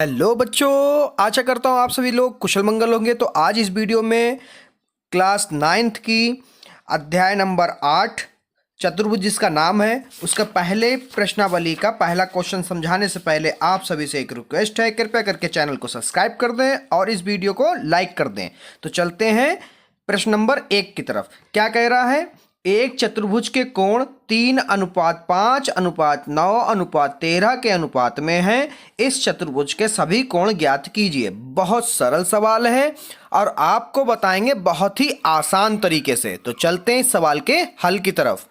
Hello बच्चों, आशा करता हूँ आप सभी लोग कुशल मंगल होंगे। तो आज इस वीडियो में क्लास 9th की अध्याय नंबर 8 चतुर्भुज जिसका नाम है, उसका पहले प्रश्नावली का पहला क्वेश्चन समझाने से पहले आप सभी से एक रिक्वेस्ट है, कृपया करके चैनल को सब्सक्राइब कर दें और इस वीडियो को लाइक कर दें। तो चलते हैं प्रश्न नंबर 1 की तरफ। क्या कह रहा है? एक चतुर्भुज के कोण 3:5:9:13 के अनुपात में है। इस चतुर्भुज के सभी कोण ज्ञात कीजिए। बहुत सरल सवाल है और आपको बताएंगे बहुत ही आसान तरीके से। तो चलते हैं इस सवाल के हल की तरफ।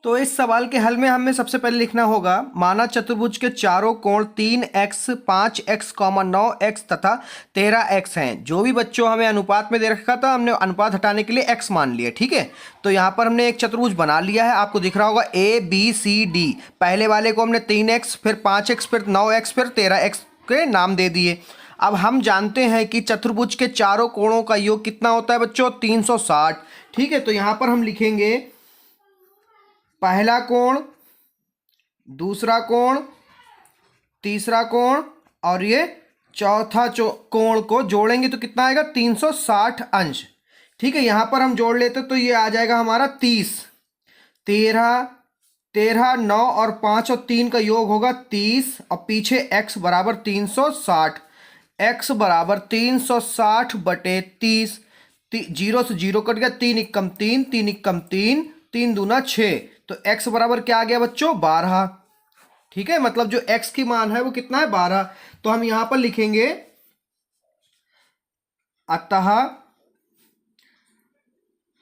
तो इस सवाल के हल में हमें सबसे पहले लिखना होगा, माना चतुर्भुज के चारों कोण 3x, 5x, 9x तथा 13x हैं। जो भी बच्चों हमें अनुपात में दे रखा था, हमने अनुपात हटाने के लिए x मान लिया। ठीक है, तो यहाँ पर हमने एक चतुर्भुज बना लिया है। आपको दिख रहा होगा ABCD। पहले वाले को हमने 3x, फिर 5x, फिर 9x, फिर 13x के नाम दे दिए। अब हम जानते हैं कि चतुर्भुज के चारों कोणों का योग कितना होता है बच्चों? 360। ठीक है, तो यहाँ पर हम लिखेंगे पहला कोण, दूसरा कोण, तीसरा कोण और ये चौथा कोण को जोड़ेंगे तो कितना आएगा? 360 अंश। ठीक है, यहां पर हम जोड़ लेते तो ये आ जाएगा हमारा 30। 13 9 और 5 और 3 का योग होगा 30 और पीछे x बराबर 360। x बराबर 360 बटे 30। 0 से 0 कट गया, 3 एकम 3, 3 एकम 3, 3 दूना 6। तो x बराबर क्या आ गया बच्चों? 12। ठीक है, मतलब जो x की मान है वो कितना है? 12। तो हम यहां पर लिखेंगे, अतः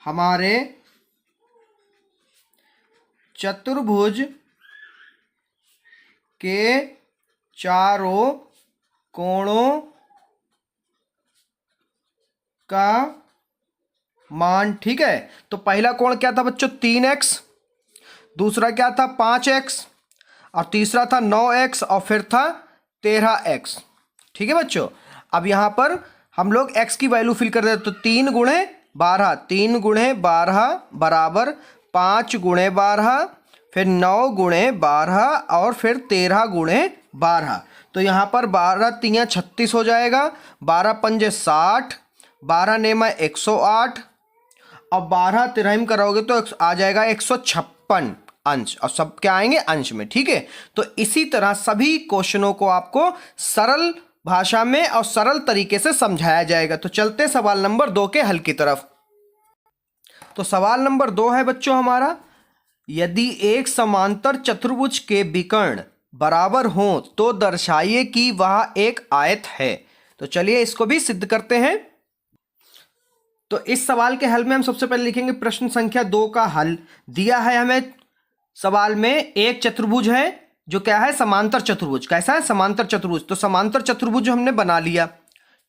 हमारे चतुर्भुज के चारों कोणों का मान। ठीक है, तो पहला कोण क्या था बच्चों? 3x, दूसरा क्या था? 5x और तीसरा था 9x और फिर था 13x। ठीक है बच्चों, अब यहां पर हम लोग x की वैल्यू फिल कर देते। तो 3 गुणे 12, 3 गुणे 12 बराबर 5 गुणे 12, फिर 9 गुणे 12 और फिर 13 गुणे 12। तो यहां पर 12 3 36 हो जाएगा, 12 पंजे 60, 12 नेमा 108 और 12 तिरहिम करोगे तो आ जाएगा 156 अंश, और सब क्या आएंगे? अंश में। ठीक है, तो इसी तरह सभी क्वेश्चनों को आपको सरल भाषा में और सरल तरीके से समझाया जाएगा। तो चलते सवाल नंबर 2 के हल की तरफ। तो सवाल नंबर 2 है बच्चों हमारा, यदि एक समांतर चतुर्भुज के विकर्ण बराबर हो तो दर्शाइए कि वह एक आयत है। तो चलिए इसको भी सिद्ध करते हैं। तो इस सवाल के हल में हम सबसे पहले लिखेंगे प्रश्न संख्या 2 का हल। दिया है हमें सवाल में, एक चतुर्भुज है जो क्या है? समांतर चतुर्भुज। कैसा है? समांतर चतुर्भुज। तो समांतर चतुर्भुज हमने बना लिया।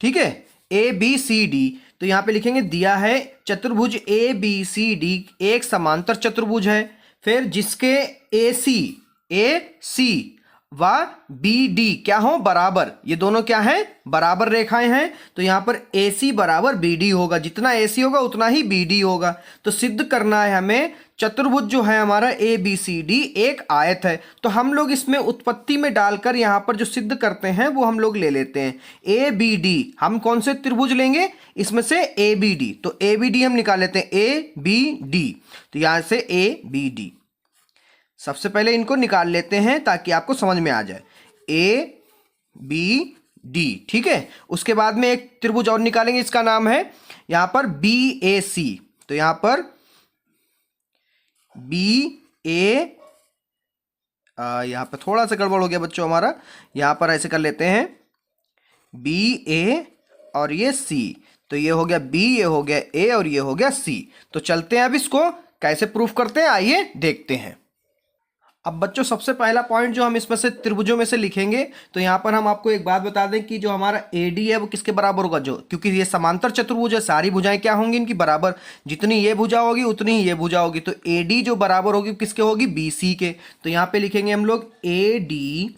ठीक है, ABCD। तो यहां पे लिखेंगे दिया है चतुर्भुज ABCD एक समांतर चतुर्भुज है, फिर जिसके AC व BD क्या हो? बराबर। ये दोनों क्या है? बराबर रेखाएं हैं। तो यहां पर AC बराबर BD होगा, जितना AC होगा उतना ही BD होगा। तो सिद्ध करना है हमें चतुर्भुज जो है हमारा ABCD एक आयत है। तो हम लोग इसमें उत्पत्ति में डालकर यहां पर जो सिद्ध करते हैं वो हम लोग ले लेते हैं। ABD, हम कौन से त्रिभुज लेंगे इसमें से? ABD। तो ABD हम निकाल लेते हैं, ABD। तो यहां से ABD सबसे पहले इनको निकाल लेते हैं ताकि आपको समझ में आ जाए। ABD। ठीक है, उसके बाद में एक त्रिभुज और निकालेंगे, इसका नाम है यहां पर BAC। तो यहां पर यहां पर थोड़ा सा गड़बड़ हो गया बच्चों हमारा। यहां पर ऐसे कर लेते हैं BA और ये C। तो ये हो गया B, ये हो गया A और ये हो गया C। तो चलते हैं अब इसको कैसे प्रूफ करते हैं, आइए देखते हैं। अब बच्चों सबसे पहला पॉइंट जो हम इसमें से त्रिभुजों में से लिखेंगे, तो यहां पर हम आपको एक बात बता दें कि जो हमारा AD है वो किसके बराबर होगा? जो, क्योंकि ये समांतर चतुर्भुज है, सारी भुजाएं क्या होंगी इनकी? बराबर। जितनी ये भुजा होगी उतनी ही ये भुजा होगी। तो AD जो बराबर होगी किसके होगी? BC के। तो यहां पे लिखेंगे हम लोग AD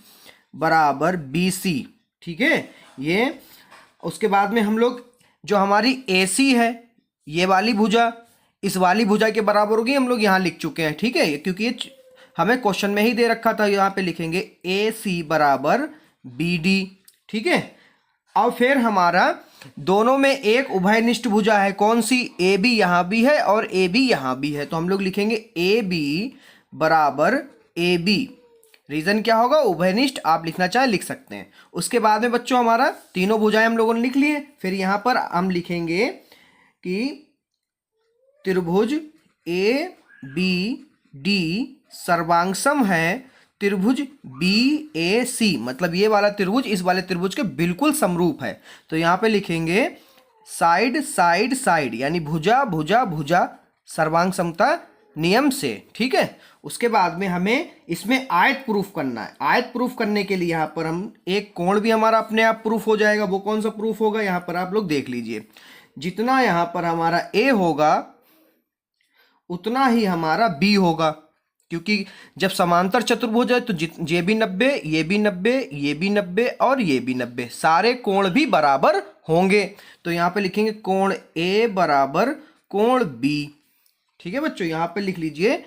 बराबर BC। ठीक है, ये उसके बाद में हम लोग जो हमारी AC है, ये वाली भुजा इस वाली भुजा के बराबर होगी, हम लोग यहां लिख चुके हैं। ठीक है, क्योंकि ये हमें क्वेश्चन में ही दे रखा था। यहां पे लिखेंगे AC बराबर बी डी। ठीक है, अब फिर हमारा दोनों में एक उभयनिष्ठ भुजा है, कौन सी, ए बी यहाँ भी है और ए बी यहाँ भी है, तो हम लोग लिखेंगे ए बी बराबर ए बी। रीजन क्या होगा, उभयनिष्ठ, आप लिखना चाहे लिख सकते हैं। उसके बाद में बच्चों हमारा तीनों भुजाएं हम लोगों ने लिख लिए। फिर यहाँ पर हम लिखेंगे कि त्रिभुज ए बी डी सर्वांगसम है त्रिभुज बी ए सी, मतलब ये वाला त्रिभुज इस वाले त्रिभुज के बिल्कुल समरूप है। तो यहाँ पे लिखेंगे साइड साइड साइड, यानी भुजा भुजा भुजा सर्वांग समता नियम से। ठीक है, उसके बाद में हमें इसमें आयत प्रूफ करना है। आयत प्रूफ करने के लिए यहाँ पर हम एक कोण भी हमारा अपने आप प्रूफ हो जाएगा। वो कौन सा प्रूफ होगा, यहाँ पर आप लोग देख लीजिए, जितना यहाँ पर हमारा ए होगा उतना ही हमारा बी होगा, क्योंकि जब समांतर चतुर्भुज है तो ये भी 90, ये भी 90, ये भी 90 और ये भी 90, सारे कोण भी बराबर होंगे। तो यहाँ पे लिखेंगे कोण ए बराबर कोण बी। ठीक है बच्चों, यहाँ पे लिख लीजिए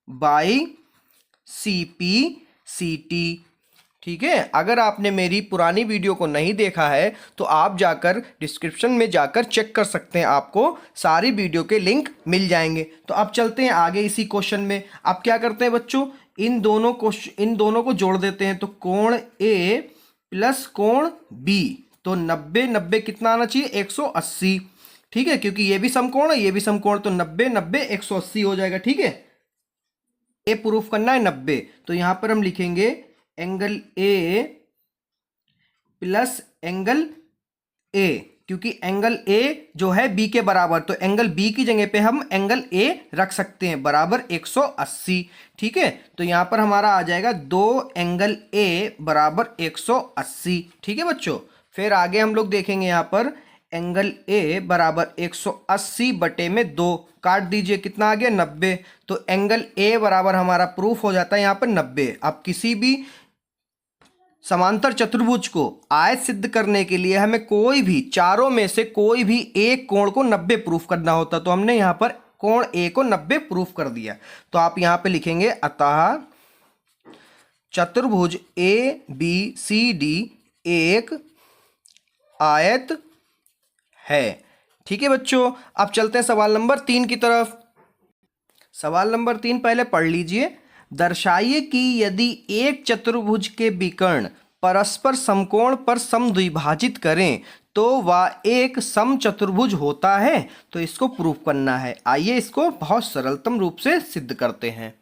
by C P C T. ठीक है, अगर आपने मेरी पुरानी वीडियो को नहीं देखा है तो आप जाकर डिस्क्रिप्शन में जाकर चेक कर सकते हैं, आपको सारी वीडियो के लिंक मिल जाएंगे। तो अब चलते हैं आगे इसी क्वेश्चन में। आप क्या करते हैं बच्चों, इन दोनों को जोड़ देते हैं। तो कोण ए प्लस कोण बी, तो 90 90 कितना आना चाहिए, 180। ठीक है, क्योंकि ये भी समकोण है ये भी समकोण, तो 90 90 180 हो जाएगा। ठीक है, ए प्रूफ करना है 90, तो यहां पर हम लिखेंगे angle A plus angle A, क्योंकि एंगल ए जो है बी के बराबर, तो एंगल बी की जगह पे हम एंगल ए रख सकते हैं, बराबर 180। ठीक है, तो यहां पर हमारा आ जाएगा 2 एंगल ए बराबर 180। ठीक है बच्चों, फिर आगे हम लोग देखेंगे यहाँ पर एंगल ए बराबर 180 बटे में 2, काट दीजिए, कितना आ गया 90। तो एंगल ए बराबर हमारा प्रूफ हो जाता है यहाँ पर 90। अब किसी भी समांतर चतुर्भुज को आयत सिद्ध करने के लिए हमें कोई भी चारों में से कोई भी एक कोण को 90 प्रूफ करना होता, तो हमने यहाँ पर कोण ए को 90 प्रूफ कर दिया। तो आप यहाँ पे लिखेंगे अतः चतुर्भुज ए बी सी डी एक आयत है। ठीक है बच्चों, अब चलते हैं सवाल नंबर 3 की तरफ। सवाल नंबर 3 पहले पढ़ लीजिए। दर्शाइए कि यदि एक चतुर्भुज के विकर्ण परस्पर समकोण पर समद्विभाजित करें तो वह एक समचतुर्भुज होता है। तो इसको प्रूफ करना है। आइए इसको बहुत सरलतम रूप से सिद्ध करते हैं।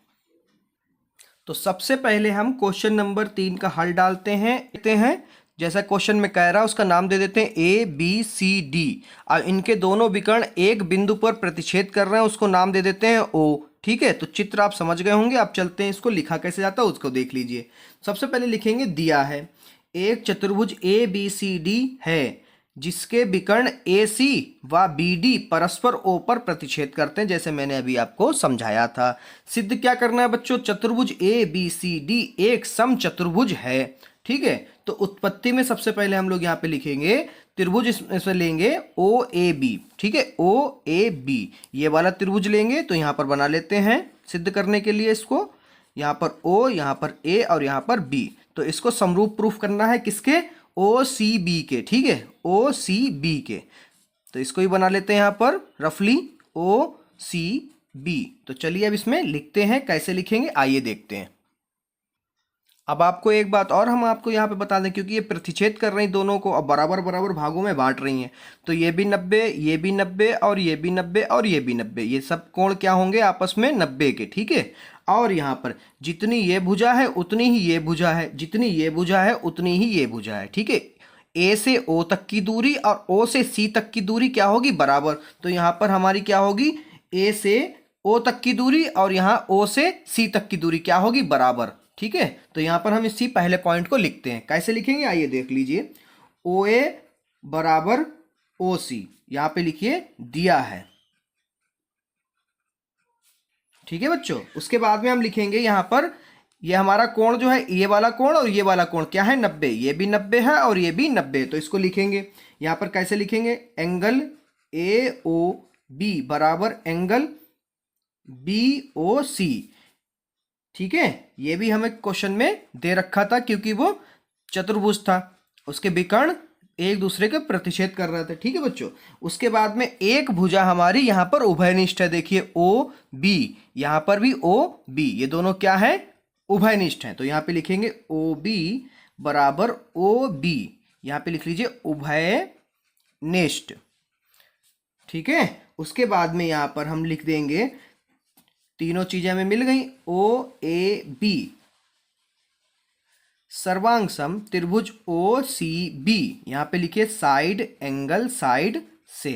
तो सबसे पहले हम क्वेश्चन नंबर 3 का हल डालते हैं। जैसा क्वेश्चन में कह रहा है उसका नाम दे देते हैं ए बी सी डी। अब इनके दोनों विकर्ण एक बिंदु पर प्रतिच्छेद कर रहे हैं, उसको नाम दे देते हैं ओ। ठीक है, तो चित्र आप समझ गए होंगे। आप चलते हैं, इसको लिखा कैसे जाता है उसको देख लीजिए। सबसे पहले लिखेंगे, दिया है एक चतुर्भुज ए बी सी डी है जिसके विकर्ण ए सी व बी डी परस्पर ओ पर प्रतिच्छेद करते हैं, जैसे मैंने अभी आपको समझाया था। सिद्ध क्या करना है बच्चों, चतुर्भुज ए बी सी डी एक समचतुर्भुज है। ठीक है, तो उत्पत्ति में सबसे पहले हम लोग यहाँ पे लिखेंगे त्रिभुज, इसमें लेंगे ओ ए बी। ठीक है, ओ ए बी ये वाला त्रिभुज लेंगे, तो यहाँ पर बना लेते हैं सिद्ध करने के लिए इसको। यहाँ पर ओ, यहाँ पर ए और यहाँ पर बी, तो इसको समरूप प्रूफ करना है किसके, ओ सी बी के। ठीक है, ओ सी बी के, तो इसको ही बना लेते हैं यहाँ पर रफली ओ सी बी। तो चलिए अब इसमें लिखते हैं, कैसे लिखेंगे आइए देखते हैं। अब आपको एक बात और हम आपको यहाँ पे बता दें, क्योंकि ये प्रतिच्छेद कर रही दोनों को, अब बराबर बराबर भागों में बांट रही हैं, तो ये भी 90, ये भी 90 और ये भी 90 और ये भी 90, ये सब कोण क्या होंगे आपस में 90 के। ठीक है, और यहाँ पर जितनी ये भुजा है उतनी ही ये भुजा है, जितनी ये भुजा है उतनी ही ये भुजा है। ठीक है, ए से ओ तक की दूरी और ओ से सी तक की दूरी क्या होगी, बराबर। तो यहाँ पर हमारी क्या होगी, ए से ओ तक की दूरी और यहाँ ओ से सी तक की दूरी क्या होगी, बराबर। ठीक है, तो यहाँ पर हम इसी पहले पॉइंट को लिखते हैं। कैसे लिखेंगे आइए देख लीजिए। ओ ए बराबर ओ सी, यहाँ पे लिखिए दिया है। ठीक है बच्चों, उसके बाद में हम लिखेंगे यहाँ पर ये हमारा कोण जो है, ये वाला कोण और ये वाला कोण क्या है 90, ये भी 90 है और ये भी 90, तो इसको लिखेंगे यहाँ पर कैसे लिखेंगे, एंगल ए ओ बी बराबर एंगल बी ओ सी। ठीक है, ये भी हमें क्वेश्चन में दे रखा था, क्योंकि वो चतुर्भुज था, उसके विकर्ण एक दूसरे के प्रतिच्छेद कर रहे थे। ठीक है बच्चों, उसके बाद में एक भुजा हमारी यहाँ पर उभयनिष्ठ है। देखिए ओ बी, यहाँ पर भी ओ बी, ये दोनों क्या है, उभयनिष्ठ हैं। तो यहाँ पे लिखेंगे ओ बी बराबर ओ बी, यहाँ पे लिख लीजिए उभयनिष्ठ। ठीक है, उसके बाद में यहाँ पर हम लिख देंगे, तीनों चीजें हमें मिल गई, ओ ए बी सर्वांग सम त्रिभुज ओ सी बी, यहाँ पे लिखिए साइड एंगल साइड से।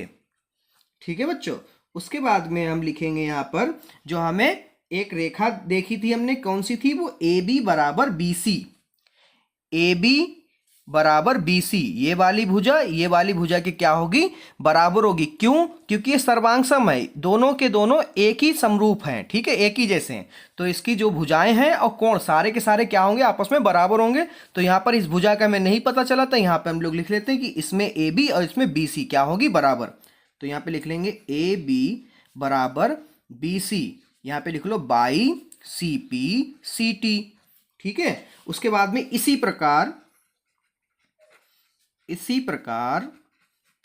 ठीक है बच्चों, उसके बाद में हम लिखेंगे यहाँ पर जो हमें एक रेखा देखी थी हमने, कौन सी थी वो, ए बी बराबर बी सी, ए बी बराबर बी सी, ये वाली भुजा की क्या होगी, बराबर होगी। क्यों, क्योंकि ये सर्वांग सम है, दोनों के दोनों एक ही समरूप हैं। ठीक है, एक ही जैसे हैं, तो इसकी जो भुजाएं हैं और कोण सारे के सारे क्या होंगे, आपस में बराबर होंगे। तो यहाँ पर इस भुजा का हमें नहीं पता चला था, यहाँ पे हम लोग लिख लेते हैं कि इसमें ए बी और इसमें बी सी क्या होगी, बराबर। तो यहाँ पे लिख लेंगे ए बी बराबर बी सी, यहाँ पे लिख लो by C P C T. ठीक है, उसके बाद में इसी प्रकार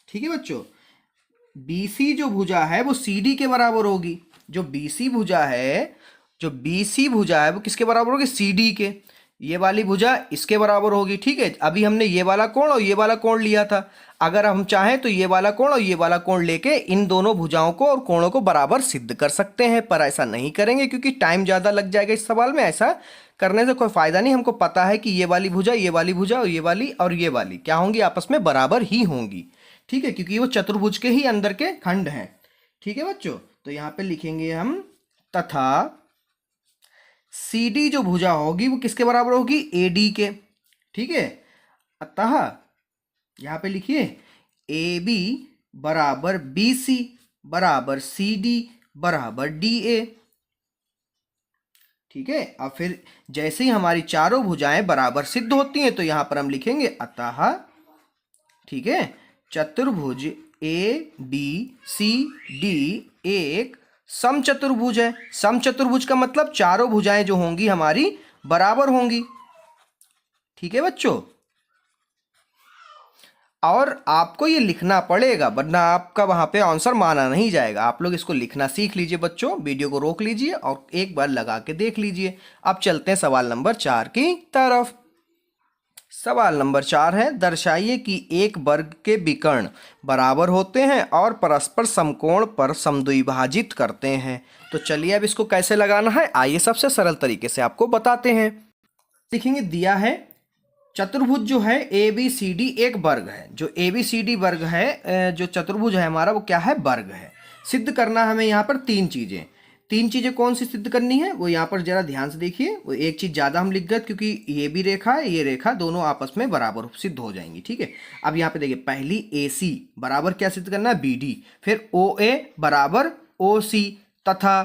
ठीक है बच्चों, BC जो भुजा है वो CD के बराबर होगी। जो BC भुजा है, जो BC भुजा है वो किसके बराबर होगी, CD के। ये वाली भुजा इसके बराबर होगी। ठीक है, अभी हमने ये वाला कोण और ये वाला कोण लिया था, अगर हम चाहें तो ये वाला कोण और ये वाला कोण लेके इन दोनों भुजाओं को और कोणों को बराबर सिद्ध कर सकते हैं, पर ऐसा नहीं करेंगे क्योंकि टाइम ज़्यादा लग जाएगा इस सवाल में। ऐसा करने से कोई फायदा नहीं, हमको पता है कि ये वाली भुजा और ये वाली क्या होंगी, आपस में बराबर ही होंगी। ठीक है, क्योंकि वो चतुर्भुज के ही अंदर के खंड हैं। ठीक है बच्चों, तो यहाँ पे लिखेंगे हम तथा CD जो भुजा होगी वो किसके बराबर होगी, AD के। ठीक है, अतः यहाँ पे लिखिए AB बराबर BC बराबर CD बराबर DA। ठीक है, अब फिर जैसे ही हमारी चारों भुजाएं बराबर सिद्ध होती हैं तो यहां पर हम लिखेंगे अतः, ठीक है, चतुर्भुज ए बी सी डी एक समचतुर्भुज है। समचतुर्भुज का मतलब चारों भुजाएं जो होंगी हमारी बराबर होंगी। ठीक है बच्चों, और आपको ये लिखना पड़ेगा वरना आपका वहां पे आंसर माना नहीं जाएगा। आप लोग इसको लिखना सीख लीजिए बच्चों, वीडियो को रोक लीजिए और एक बार लगा के देख लीजिए। अब चलते हैं सवाल नंबर 4 की तरफ। सवाल नंबर 4 है, दर्शाइए कि एक वर्ग के विकर्ण बराबर होते हैं और परस्पर समकोण पर समद्विभाजित करते हैं। तो चलिए अब इसको कैसे लगाना है, आइए सबसे सरल तरीके से आपको बताते हैं। देखेंगे, दिया है चतुर्भुज जो है ए बी सी डी एक वर्ग है। जो ए बी सी डी वर्ग है, जो चतुर्भुज है हमारा वो क्या है, वर्ग है। सिद्ध करना हमें यहाँ पर तीन चीजें कौन सी सिद्ध करनी है वो यहाँ पर जरा ध्यान से देखिए। वो एक चीज ज्यादा हम लिख गए क्योंकि ये भी रेखा है ये रेखा दोनों आपस में बराबर सिद्ध हो जाएंगी। ठीक है, अब यहाँ पे देखिए, पहली ए सी बराबर क्या सिद्ध करना है, बी डी, फिर ओ ए बराबर ओ सी तथा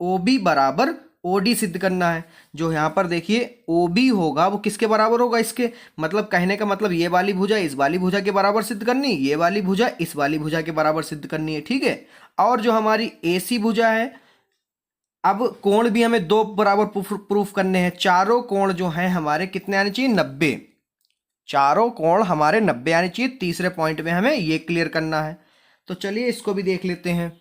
ओ बी बराबर OD सिद्ध करना है। जो यहाँ पर देखिए OB होगा वो किसके बराबर होगा, इसके मतलब कहने का मतलब ये वाली भुजा इस वाली भुजा के बराबर सिद्ध करनी, ये वाली भुजा इस वाली भुजा के बराबर सिद्ध करनी है। ठीक है, और जो हमारी AC भुजा है, अब कोण भी हमें दो बराबर प्रूफ करने हैं। चारों कोण जो हैं हमारे कितने आने चाहिए, 90। चारों कोण हमारे 90 आने चाहिए। तीसरे पॉइंट में हमें ये क्लियर करना है। तो चलिए इसको भी देख लेते हैं।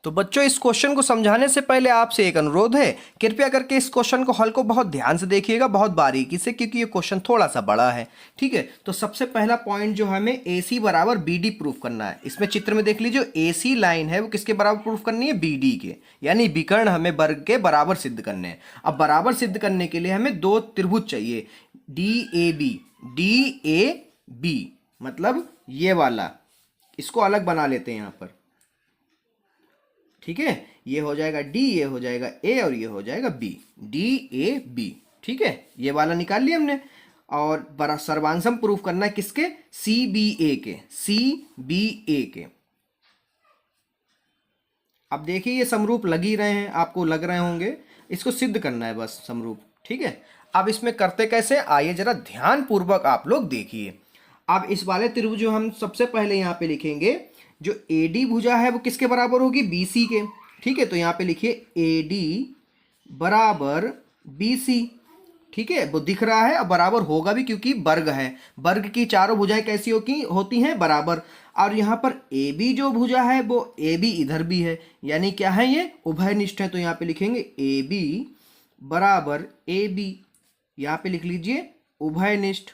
तो बच्चों, इस क्वेश्चन को समझाने से पहले आपसे एक अनुरोध है, कृपया करके इस क्वेश्चन को हल को बहुत ध्यान से देखिएगा, बहुत बारीकी से, क्योंकि ये क्वेश्चन थोड़ा सा बड़ा है। ठीक है, तो सबसे पहला पॉइंट जो हमें AC बराबर BD प्रूफ करना है। इसमें चित्र में देख लीजिए, AC लाइन है वो किसके बराबर प्रूफ करनी है, BD के, यानी विकर्ण हमें वर्ग के बराबर सिद्ध करने हैं। अब बराबर सिद्ध करने के लिए हमें दो त्रिभुज चाहिए, DAB मतलब ये वाला, इसको अलग बना लेते हैं यहाँ पर। ठीक है, ये हो जाएगा D, ये हो जाएगा A और ये हो जाएगा B, DAB। ठीक है, ये वाला निकाल लिया हमने। और बड़ा सर्वांग प्रूफ करना है किसके, CBA के। अब देखिए ये समरूप लग ही रहे हैं, आपको लग रहे होंगे, इसको सिद्ध करना है बस समरूप। ठीक है, अब इसमें करते कैसे, आइए जरा ध्यान पूर्वक आप लोग देखिए। अब इस वाले त्रिभुज जो हम सबसे पहले यहाँ पे लिखेंगे, जो AD भुजा है वो किसके बराबर होगी, BC के। ठीक है, तो यहाँ पे लिखिए AD बराबर BC। ठीक है, वो दिख रहा है और बराबर होगा भी क्योंकि वर्ग है। वर्ग की चारों भुजाएं कैसी होती हैं, बराबर। और यहाँ पर ए बी जो भुजा है वो ए बी इधर भी है, यानी क्या है, ये उभयनिष्ठ है। तो यहाँ पे लिखेंगे ए बी बराबर ए बी, यहाँ पे लिख लीजिए उभयनिष्ठ।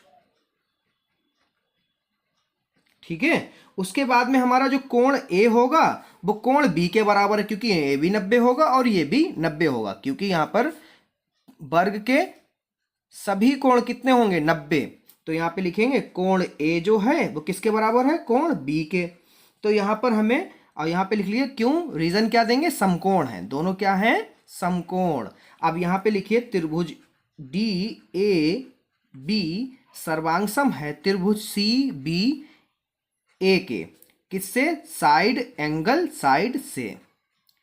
ठीक है, उसके बाद में हमारा जो कोण ए होगा वो कोण बी के बराबर है, क्योंकि ए भी 90 होगा और ये भी 90 होगा, क्योंकि यहाँ पर वर्ग के सभी कोण कितने होंगे, 90। तो यहाँ पे लिखेंगे कोण ए जो है वो किसके बराबर है, कोण बी के। तो यहाँ पर हमें, और यहाँ पे लिख लीजिए क्यों, रीजन क्या देंगे, समकोण है, दोनों क्या है, समकोण। अब यहाँ पे लिखिए त्रिभुज डी ए बी सर्वांग है त्रिभुज सी बी ए के, किससे, साइड एंगल साइड से।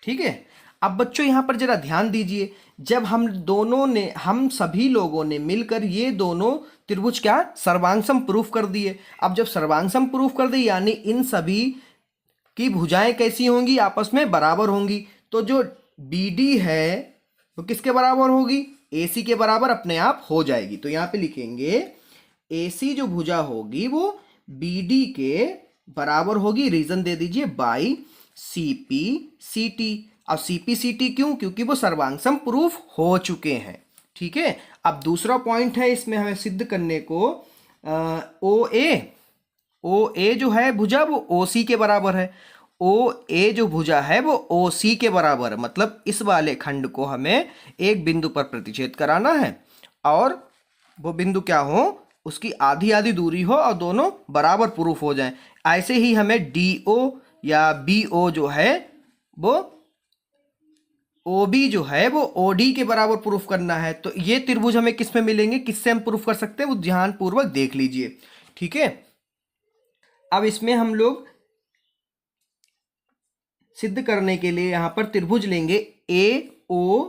ठीक है, अब बच्चों यहाँ पर जरा ध्यान दीजिए, जब हम सभी लोगों ने मिलकर ये दोनों त्रिभुज क्या सर्वांगसम प्रूफ कर दिए। अब जब सर्वांगसम प्रूफ कर दिए यानी इन सभी की भुजाएं कैसी होंगी, आपस में बराबर होंगी। तो जो बी डी है वो किसके बराबर होगी, ए सी के बराबर अपने आप हो जाएगी। तो यहाँ पे लिखेंगे ए सी जो भुजा होगी वो बी डी के बराबर होगी, रीजन दे दीजिए, by C P C T. अब सी पी सी टी क्यों, क्योंकि वो सर्वांगसम प्रूफ हो चुके हैं। ठीक है, अब दूसरा पॉइंट है इसमें हमें सिद्ध करने को, ओ ए जो है भुजा वो ओ सी के बराबर है। ओ ए जो भुजा है वो ओ सी के बराबर है, मतलब इस वाले खंड को हमें एक बिंदु पर प्रतिच्छेद कराना है और वो बिंदु क्या हो, उसकी आधी आधी दूरी हो और दोनों बराबर प्रूफ हो जाएं। ऐसे ही हमें डी ओ या बी ओ जो है वो ओ बी जो है वो ओ डी के बराबर प्रूफ करना है। तो ये त्रिभुज हमें किस में मिलेंगे, किससे हम प्रूफ कर सकते हैं, वो ध्यानपूर्वक देख लीजिए। ठीक है, अब इसमें हम लोग सिद्ध करने के लिए यहां पर त्रिभुज लेंगे ए ओ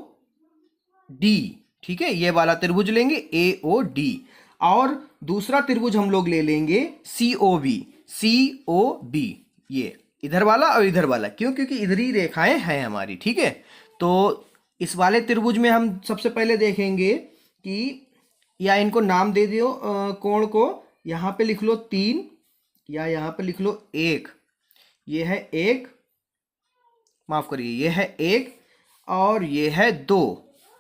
डी। ठीक है, ये वाला त्रिभुज लेंगे ए ओ डी, और दूसरा त्रिभुज हम लोग ले लेंगे सी ओ बी। सी ओ बी ये इधर वाला और इधर वाला, क्यों, क्योंकि इधर ही रेखाएं हैं हमारी। ठीक है, तो इस वाले त्रिभुज में हम सबसे पहले देखेंगे कि, या इनको नाम दे दियो कोण को, यहाँ पे लिख लो 3 या यहाँ पे लिख लो 1। ये है 1, माफ करिए, ये है 1 और ये है 2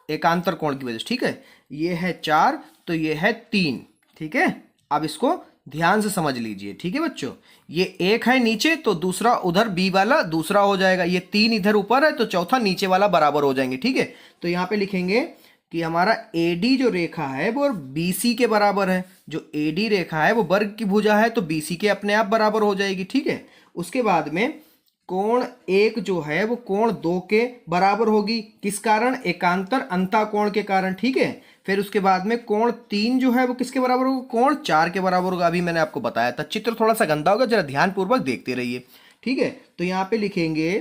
एकांतर कोण की वजह से। ठीक है, ये है 4 तो ये है 3। ठीक है, अब इसको ध्यान से समझ लीजिए। ठीक है बच्चों, ये 1 है नीचे तो दूसरा उधर बी वाला दूसरा हो जाएगा, ये 3 इधर ऊपर है तो चौथा नीचे वाला बराबर हो जाएंगे। ठीक है, तो यहाँ पे लिखेंगे कि हमारा AD जो रेखा है वो BC के बराबर है। जो AD रेखा है वो वर्ग की भुजा है तो BC के अपने आप बराबर हो जाएगी। ठीक है, उसके बाद में कोण 1 जो है वो कोण 2 के बराबर होगी, किस कारण, एकांतर अंता कोण के कारण। ठीक है, फिर उसके बाद में कोण 3 जो है वो किसके बराबर होगा, कोण 4 के बराबर होगा। अभी मैंने आपको बताया था, चित्र थोड़ा सा गंदा होगा, जरा ध्यानपूर्वक देखते रहिए। ठीक है, तो यहाँ पे लिखेंगे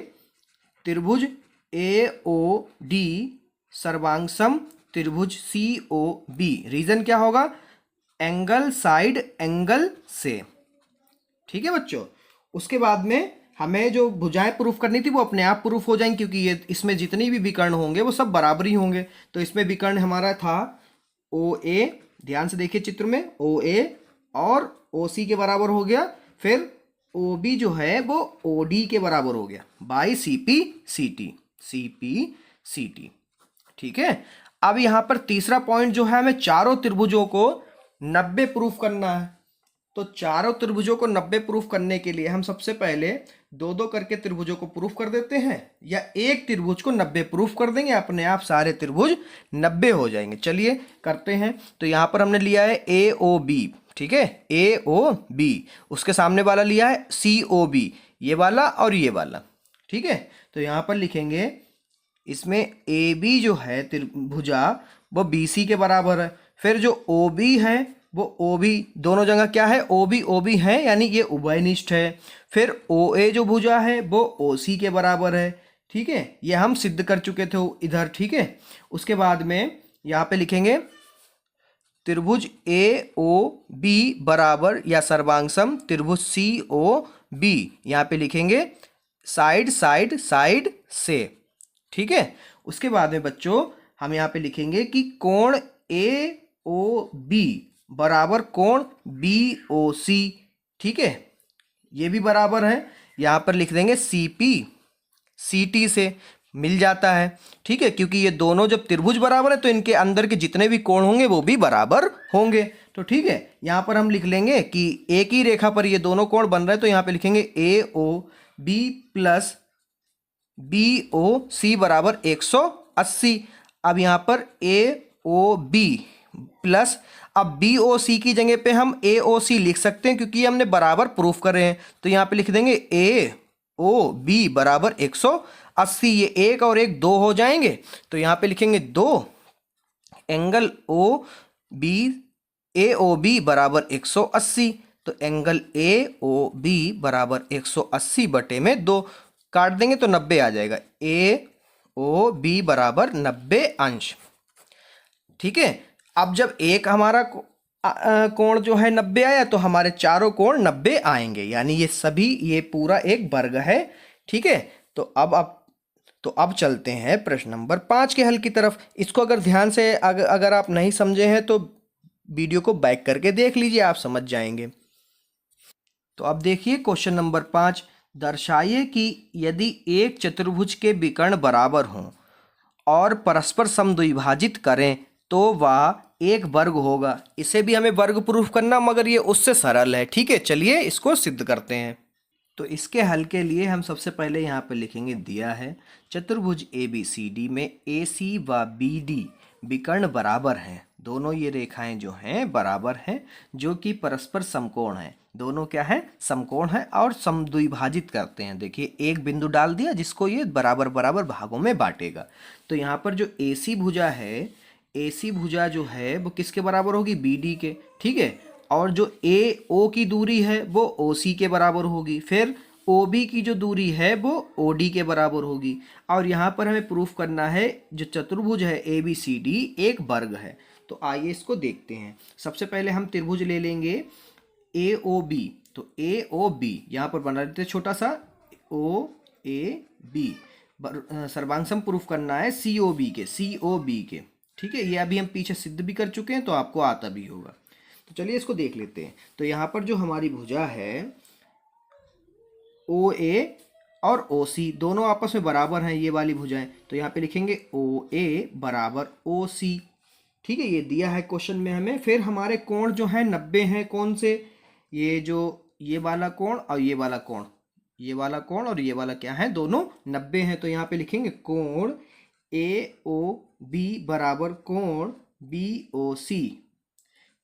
त्रिभुज AOD सर्वांगसम त्रिभुज COB। रीजन क्या होगा, एंगल साइड एंगल से। ठीक है बच्चों, उसके बाद में हमें जो भुजाएं प्रूफ करनी थी वो अपने आप प्रूफ हो जाएंगी, क्योंकि ये इसमें जितनी भी विकर्ण होंगे वो सब बराबर ही होंगे। तो इसमें विकर्ण हमारा था OA, ध्यान से देखिए चित्र में, OA और OC के बराबर हो गया। फिर OB जो है वो OD के बराबर हो गया बाई CP CT। ठीक है, अब यहाँ पर तीसरा पॉइंट जो है, हमें चारों त्रिभुजों को 90 प्रूफ करना है। तो चारों त्रिभुजों को 90 प्रूफ करने के लिए हम सबसे पहले 2-2 करके त्रिभुजों को प्रूफ कर देते हैं, या एक त्रिभुज को 90 प्रूफ कर देंगे, अपने आप सारे त्रिभुज 90 हो जाएंगे। चलिए करते हैं। तो यहाँ पर हमने लिया है AOB। ठीक है, AOB, उसके सामने वाला लिया है COB, ये वाला और ये वाला। ठीक है, तो यहाँ पर लिखेंगे इसमें AB जो है त्रिभुजा वो BC के बराबर है। फिर जो OB है वो OB, दोनों जगह क्या है, OB है, यानी ये उभयनिष्ठ है। फिर OA जो भुजा है वो OC के बराबर है। ठीक है, ये हम सिद्ध कर चुके थे इधर। ठीक है, उसके बाद में यहाँ पे लिखेंगे त्रिभुज AOB बराबर या सर्वांगसम त्रिभुज COB, यहाँ पे लिखेंगे साइड साइड साइड से। ठीक है, उसके बाद में बच्चों हम यहाँ पे लिखेंगे कि कोण ए ओ बी बराबर कोण बी ओ सी। ठीक है, ये भी बराबर है, यहाँ पर लिख देंगे सी पी सी टी से मिल जाता है। ठीक है, क्योंकि ये दोनों जब त्रिभुज बराबर है तो इनके अंदर के जितने भी कोण होंगे वो भी बराबर होंगे। तो ठीक है, यहाँ पर हम लिख लेंगे कि एक ही रेखा पर ये दोनों कोण बन रहे हैं, तो यहाँ पे लिखेंगे A O B plus B O C बराबर 180। अब यहाँ पर ए ओ बी प्लस, अब बी ओ सी की जगह पे हम ए ओ सी लिख सकते हैं क्योंकि हमने बराबर प्रूफ कर रहे हैं। तो यहाँ पे लिख देंगे ए ओ बी बराबर 180। ये एक और एक दो हो जाएंगे, तो यहाँ पे लिखेंगे 2 एंगल ओ बी ए ओ बी बराबर 180। तो एंगल ए ओ बी बराबर 180 बटे में 2 काट देंगे तो 90 आ जाएगा। ए ओ बी बराबर 90 अंश। ठीक है, अब जब एक हमारा कोण जो है 90 आया तो हमारे चारों कोण 90 आएंगे, यानी ये सभी, ये पूरा एक वर्ग है। ठीक है, तो अब चलते हैं प्रश्न नंबर 5 के हल की तरफ। इसको अगर ध्यान से अगर आप नहीं समझे हैं तो वीडियो को बैक करके देख लीजिए, आप समझ जाएंगे। तो अब देखिए क्वेश्चन नंबर 5, दर्शाइए कि यदि एक चतुर्भुज के विकर्ण बराबर हों और परस्पर समद्विभाजित करें तो वह एक वर्ग होगा। इसे भी हमें वर्ग प्रूफ करना, मगर ये उससे सरल है। ठीक है, चलिए इसको सिद्ध करते हैं। तो इसके हल के लिए हम सबसे पहले यहाँ पे लिखेंगे, दिया है चतुर्भुज ए बी सी डी में ए सी व बी डी विकर्ण बराबर हैं। दोनों ये रेखाएं जो हैं बराबर हैं, जो कि परस्पर समकोण हैं। दोनों क्या है, समकोण है और समद्विभाजित करते हैं। देखिए एक बिंदु डाल दिया जिसको ये बराबर बराबर भागों में बांटेगा। तो यहाँ पर जो AC भुजा है, AC भुजा जो है वो किसके बराबर होगी, BD के। ठीक है, और जो AO की दूरी है वो OC के बराबर होगी। फिर OB की जो दूरी है वो OD के बराबर होगी। और यहाँ पर हमें प्रूफ करना है जो चतुर्भुज है ABCD एक वर्ग है। तो आइए इसको देखते हैं। सबसे पहले हम त्रिभुज ले लेंगे AOB। तो AOB यहाँ पर बना लेते हैं छोटा सा OAB। सर्वांग प्रूफ करना है COB के। ठीक है, ये अभी हम पीछे सिद्ध भी कर चुके हैं तो आपको आता भी होगा। तो चलिए इसको देख लेते हैं। तो यहाँ पर जो हमारी भुजा है OA और OC दोनों आपस में बराबर हैं, ये वाली भुजाएं। तो यहाँ पे लिखेंगे OA बराबर OC। ठीक है, ये दिया है क्वेश्चन में हमें। फिर हमारे कोण जो है 90 हैं। कौन से, ये वाला कोण और ये वाला कोण, ये वाला कोण और ये वाला क्या है, दोनों 90 हैं। तो यहाँ पे लिखेंगे कोण AOB बराबर कोण BOC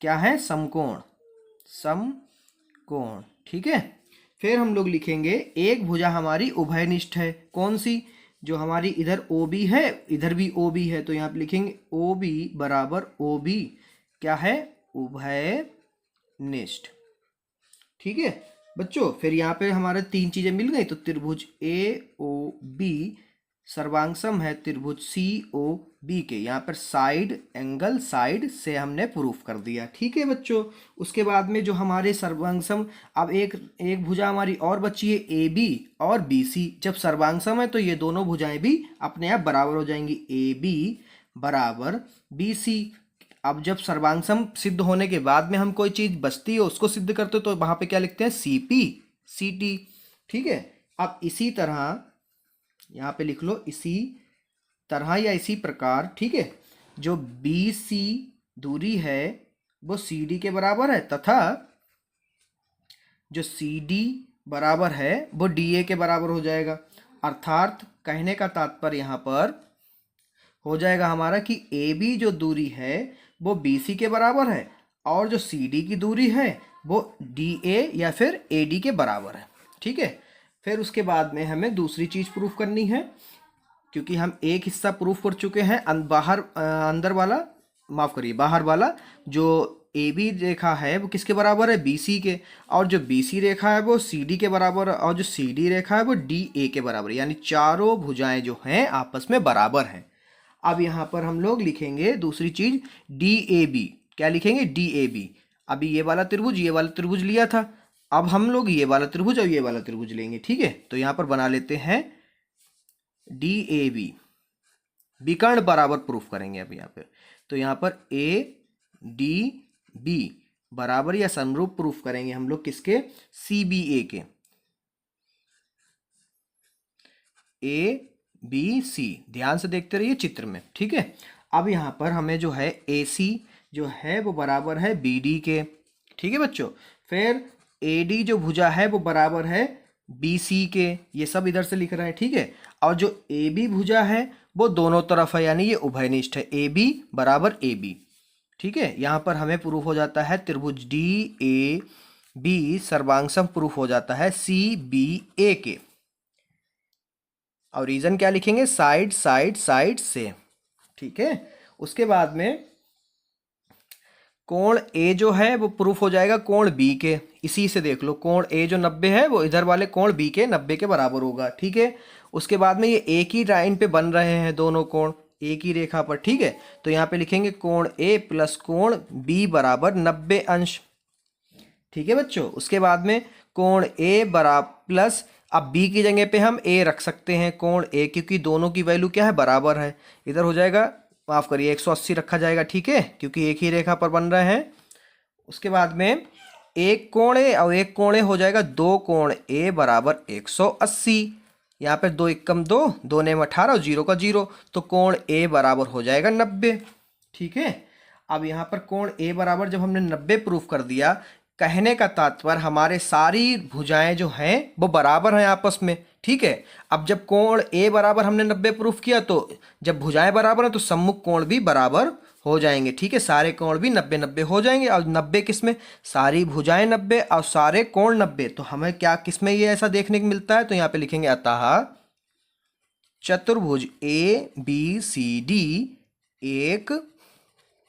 क्या है, समकोण। ठीक है, फिर हम लोग लिखेंगे एक भुजा हमारी उभयनिष्ठ है। कौन सी, जो हमारी इधर OB है इधर भी OB है। तो यहाँ पे लिखेंगे OB बराबर OB क्या है, उभयनिष्ठ। ठीक है बच्चों, फिर यहाँ पे हमारे 3 चीजें मिल गई। तो त्रिभुज AOB सर्वांग सम है त्रिभुज COB के। यहाँ पर साइड एंगल साइड से हमने प्रूफ कर दिया। ठीक है बच्चों, उसके बाद में जो हमारे सर्वांग सम, अब एक भुजा हमारी और बची है AB और BC। जब सर्वांग सम है तो ये दोनों भुजाएं भी अपने आप बराबर हो जाएंगी, AB बराबर BC। अब जब सर्वांग सम सिद्ध होने के बाद में हम कोई चीज बचती है उसको सिद्ध करते हो तो वहां पे क्या लिखते हैं, CP CT। ठीक है, अब इसी तरह यहाँ पे लिख लो, इसी तरह या इसी प्रकार। ठीक है, जो BC दूरी है वो CD के बराबर है तथा जो CD बराबर है वो DA के बराबर हो जाएगा। अर्थात कहने का तात्पर्य यहाँ पर हो जाएगा हमारा कि AB जो दूरी है वो BC के बराबर है और जो CD की दूरी है वो DA या फिर AD के बराबर है। ठीक है, फिर उसके बाद में हमें दूसरी चीज प्रूफ करनी है, क्योंकि हम एक हिस्सा प्रूफ कर चुके हैं। अंदर वाला, माफ करिए, बाहर वाला जो AB रेखा है वो किसके बराबर है, BC के। और जो BC रेखा है वो CD के बराबर है और जो CD रेखा है वो DA के बराबर है। यानी चारों भुजाएं जो हैं आपस में बराबर हैं। अब यहाँ पर हम लोग लिखेंगे दूसरी चीज DAB। क्या लिखेंगे, DAB। अभी ये वाला त्रिभुज लिया था, अब हम लोग ये वाला त्रिभुज और ये वाला त्रिभुज लेंगे। ठीक है, तो यहां पर बना लेते हैं DAB विकर्ण बराबर प्रूफ करेंगे अब यहाँ पे। तो यहाँ पर ए डी बी बराबर या समरूप प्रूफ करेंगे हम लोग किसके, सी बी ए के, ए बी सी। ध्यान से देखते रहिए चित्र में, ठीक है। अब यहाँ पर हमें जो है ए सी जो है वो बराबर है बी डी के, ठीक है बच्चों। फिर ए डी जो भुजा है वो बराबर है बी सी के, ये सब इधर से लिख रहे हैं, ठीक है। और जो ए बी भुजा है वो दोनों तरफ है, यानी ये उभयनिष्ठ है, ए बी बराबर ए बी, ठीक है। यहाँ पर हमें प्रूफ हो जाता है त्रिभुज डी ए बी सर्वांग प्रूफ हो जाता है सी बी ए के। और रीजन क्या लिखेंगे, साइड साइड साइड से, ठीक है। उसके बाद में कोण ए जो है वो प्रूफ हो जाएगा कोण बी के, इसी से देख लो, कोण ए जो 90 है वो इधर वाले कोण बी के 90 के बराबर होगा, ठीक है। उसके बाद में ये एक ही लाइन पे बन रहे हैं दोनों कोण, एक ही रेखा पर, ठीक है। तो यहाँ पे लिखेंगे कोण ए प्लस कोण बी बराबर 90 अंश, ठीक है बच्चों। उसके बाद में कोण ए बराबर प्लस, अब बी की जगह पे हम ए रख सकते हैं कोण ए, क्योंकि दोनों की वैल्यू क्या है, बराबर है। इधर हो जाएगा, माफ़ करिए 180 रखा जाएगा, ठीक है, क्योंकि एक ही रेखा पर बन रहे हैं। उसके बाद में एक कोण ए और एक कोण ए हो जाएगा दो कोण ए बराबर 180। यहाँ पर 2 एकम 2, 2 ने 18 और 0 का 0, तो कोण ए बराबर हो जाएगा 90, ठीक है। अब यहाँ पर कोण ए बराबर जब हमने 90 प्रूफ कर दिया, कहने का तात्पर्य हमारे सारी भुजाएं जो हैं वो बराबर हैं आपस में, ठीक है। अब जब कोण ए बराबर हमने 90 प्रूफ किया, तो जब भुजाएं बराबर हैं तो सम्मुख कोण भी बराबर हो जाएंगे, ठीक है। सारे कोण भी 90-90 हो जाएंगे। और 90 किस में, सारी भुजाएं 90 और सारे कोण 90, तो हमें क्या किस में ये ऐसा देखने को मिलता है, तो यहाँ पे लिखेंगे अतः चतुर्भुज ए बी सी डी एक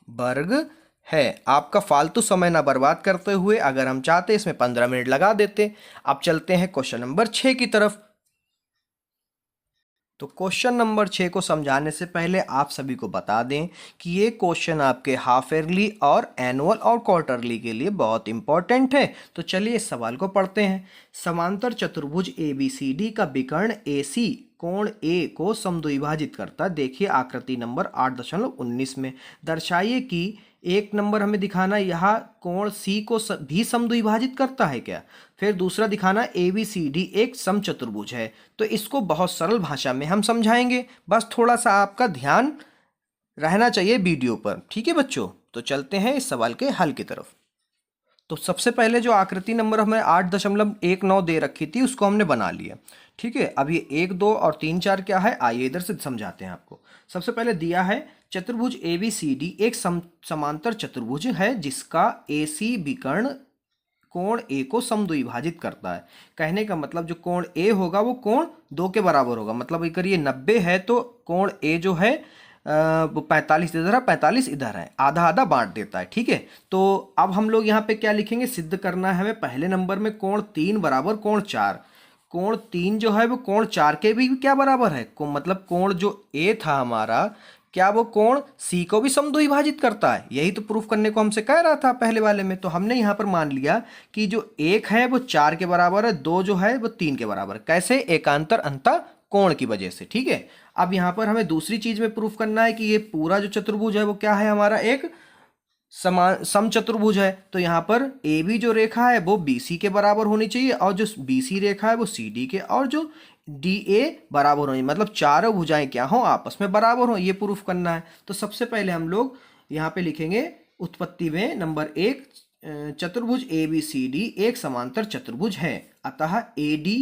वर्ग है। आपका फालतू समय ना बर्बाद करते हुए अगर हम चाहते इसमें 15 मिनट लगा देते। अब चलते हैं क्वेश्चन नंबर 6 की तरफ। तो क्वेश्चन नंबर 6 को समझाने से पहले आप सभी को बता दें कि ये क्वेश्चन आपके हाफ ईयरली और एनुअल और क्वार्टरली के लिए बहुत इंपॉर्टेंट है। तो चलिए इस सवाल को पढ़ते हैं। समांतर चतुर्भुज ABCD का विकर्ण AC कोण A को समद्विभाजित करता है। देखिए आकृति नंबर 8.19 में दर्शाइए कि एक नंबर हमें दिखाना यहाँ कोण C को भी समद्विभाजित करता है क्या। फिर दूसरा दिखाना ABCD एक समचतुर्भुज है। तो इसको बहुत सरल भाषा में हम समझाएंगे, बस थोड़ा सा आपका ध्यान रहना चाहिए वीडियो पर, ठीक है बच्चों। तो चलते हैं इस सवाल के हल की तरफ। तो सबसे पहले जो आकृति नंबर हमें 8.19 दे रखी थी उसको हमने बना लिया, ठीक है। अब ये 1, 2 और 3, 4 क्या है, आइए इधर से समझाते हैं आपको। सबसे पहले दिया है चतुर्भुज ABCD एक समांतर चतुर्भुज है जिसका AC विकर्ण कोण A को समद्विभाजित करता है। कहने का मतलब जो कोण A होगा वो कोण 2 के बराबर होगा। मतलब अगर ये 90 है तो कोण A जो है वो 45 इधर है, 45 इधर है, आधा आधा बांट देता है, ठीक है। तो अब हम लोग यहाँ पे क्या लिखेंगे, सिद्ध करना है हमें पहले नंबर में कोण 3 बराबर कोण 4। कोण 3 जो है वो कोण 4 के भी क्या बराबर है, मतलब कोण जो A था हमारा, क्या वो कोण C को भी समद्विभाजित करता है। यही तो प्रूफ करने को हमसे कह रहा था पहले वाले में। तो हमने यहाँ पर मान लिया कि जो 1 है वो 4 के बराबर है, 2 जो है वो 3 के बराबर है। कैसे, एकांतर अंतः कोण की वजह से, ठीक है। अब यहाँ पर हमें दूसरी चीज में प्रूफ करना है कि ये पूरा जो चतुर्भुज है वो क्या है, हमारा एक समचतुर्भुज है। तो यहाँ पर AB जो रेखा है वो BC के बराबर होनी चाहिए और जो BC रेखा है वो CD के, और जो DA बराबर होनी, मतलब चारों भुजाएं क्या हो, आपस में बराबर हो, ये प्रूफ करना है। तो सबसे पहले हम लोग यहाँ पे लिखेंगे उत्पत्ति में नंबर 1, चतुर्भुज ABCD एक समांतर चतुर्भुज है, अतः AD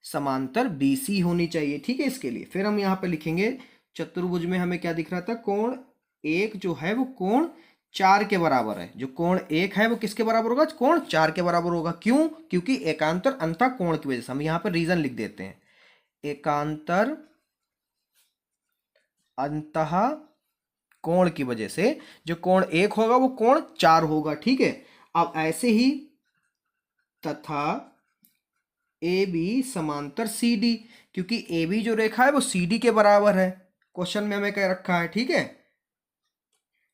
समांतर BC होनी चाहिए, ठीक है। इसके लिए फिर हम यहाँ पे लिखेंगे चतुर्भुज में हमें क्या दिख रहा था, कोण 1 जो है वो कोण 4 के बराबर है। जो कोण 1 है वो किसके बराबर होगा, कोण 4 के बराबर होगा। क्यों, क्योंकि एकांतर अंतः कोण की वजह से। हम यहाँ पर रीजन लिख देते हैं, एकांतर अंतः कोण की वजह से जो कोण 1 होगा वो कोण 4 होगा, ठीक है। अब ऐसे ही तथा AB समांतर CD, क्योंकि AB जो रेखा है वो CD के बराबर है, क्वेश्चन में हमें कह रखा है, ठीक है।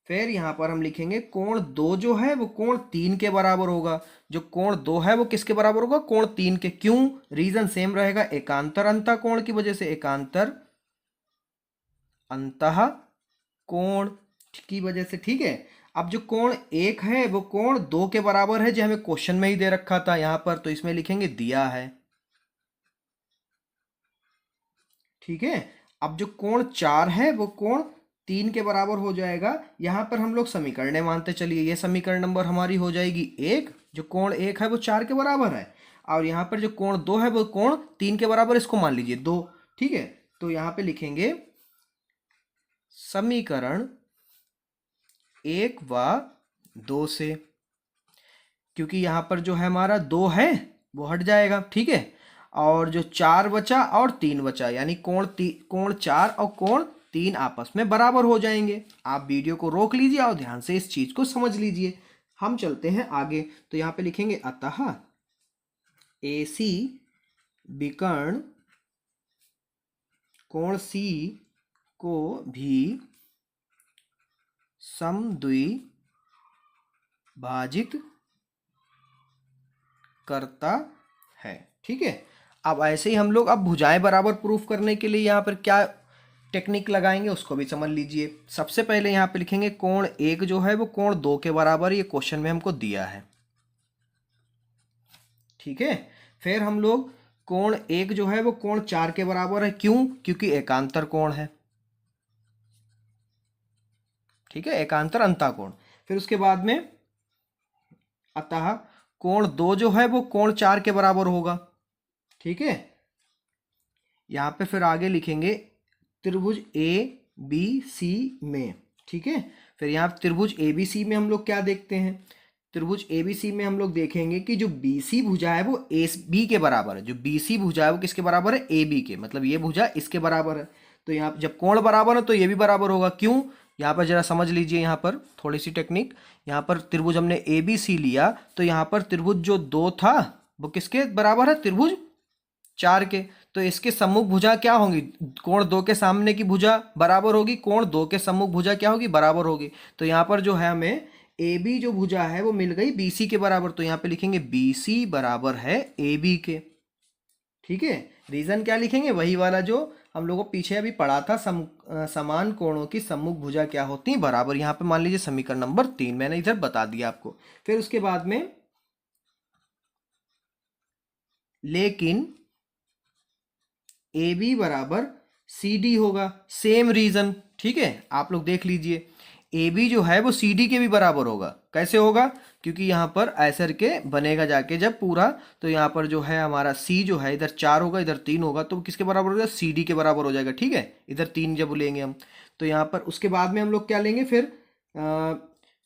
फिर यहां पर हम लिखेंगे कोण 2 जो है वो कोण 3 के बराबर होगा। जो कोण 2 है वो किसके बराबर होगा, कोण 3 के। क्यों, रीजन सेम रहेगा, एकांतर अंतः कोण की वजह से, एकांतर अंतः कोण, की वजह से, ठीक है। अब जो कोण 1 है वो कोण 2 के बराबर है, जो हमें क्वेश्चन में ही दे रखा था यहां पर, तो इसमें लिखेंगे दिया है, ठीक है। अब जो कोण 4 है वो कोण 3 के बराबर हो जाएगा। यहां पर हम लोग समीकरण मानते चलिए, ये समीकरण नंबर हमारी हो जाएगी 1, जो कोण 1 है वो 4 के बराबर है, और यहाँ पर जो कोण 2 है वो कोण 3 के बराबर, इसको मान लीजिए 2, ठीक है। तो यहाँ पे लिखेंगे समीकरण 1 व 2 से, क्योंकि यहाँ पर जो है हमारा 2 है वो हट जाएगा, ठीक है, और जो 4 बचा और 3 बचा, यानी कोण 4 और कोण 3 आपस में बराबर हो जाएंगे। आप वीडियो को रोक लीजिए और ध्यान से इस चीज को समझ लीजिए। हम चलते हैं आगे, तो यहाँ पे लिखेंगे अतः AC विकर्ण कोण C को भी समद्विभाजित करता है, ठीक है। अब ऐसे ही हम लोग अब भुजाएं बराबर प्रूफ करने के लिए यहाँ पर क्या टेक्निक लगाएंगे उसको भी समझ लीजिए। सबसे पहले यहाँ पे लिखेंगे कोण 1 जो है वो कोण 2 के बराबर, ये क्वेश्चन में हमको दिया है, ठीक है। फिर हम लोग कोण 1 जो है वो कोण 4 के बराबर है, क्यों? क्योंकि एकांतर कोण है, ठीक है, एकांतर अंतःकोण। फिर उसके बाद में अतः कोण 2 जो है वो कोण 4 के बराबर होगा, ठीक है। यहाँ पे फिर आगे लिखेंगे त्रिभुज ABC में, ठीक है। फिर यहाँ त्रिभुज ABC में हम लोग क्या देखते हैं, त्रिभुज ABC में हम लोग देखेंगे कि जो BC भुजा है वो AB के बराबर है, जो BC भुजा है वो किसके बराबर है, AB के, मतलब ये भुजा इसके बराबर है। तो यहाँ जब कोण बराबर है तो ये भी बराबर होगा, क्यों? यहाँ पर जरा समझ लीजिए, यहाँ पर थोड़ी सी टेक्निक, यहाँ पर त्रिभुज हमने ABC लिया, तो यहाँ पर त्रिभुज जो 2 था वो किसके बराबर है, त्रिभुज 4 के, तो इसके सम्मुख भुजा क्या होंगी, कोण 2 के सामने की भुजा बराबर होगी, कोण 2 के सम्मुख भुजा क्या होगी, बराबर होगी। तो यहाँ पर जो है हमें AB जो भुजा है वो मिल गई BC के बराबर, तो यहाँ पे लिखेंगे BC बराबर है AB के, ठीक है। रीजन क्या लिखेंगे, वही वाला जो हम लोगों को पीछे अभी पढ़ा था, समान कोणों की सम्मुख भुजा क्या होती है, बराबर। यहाँ पे मान लीजिए समीकरण नंबर 3 मैंने इधर बता दिया आपको। फिर उसके बाद में लेकिन AB बराबर CD होगा, सेम रीजन, ठीक है। आप लोग देख लीजिए AB जो है वो CD के भी बराबर होगा, कैसे होगा, क्योंकि यहाँ पर ऐसर के बनेगा जाके जब पूरा, तो यहाँ पर जो है हमारा C जो है इधर 4 होगा इधर 3 होगा, तो किसके बराबर हो जाएगा, CD के बराबर हो जाएगा, ठीक है। इधर 3 जब लेंगे हम, तो यहाँ पर उसके बाद में हम लोग क्या लेंगे फिर,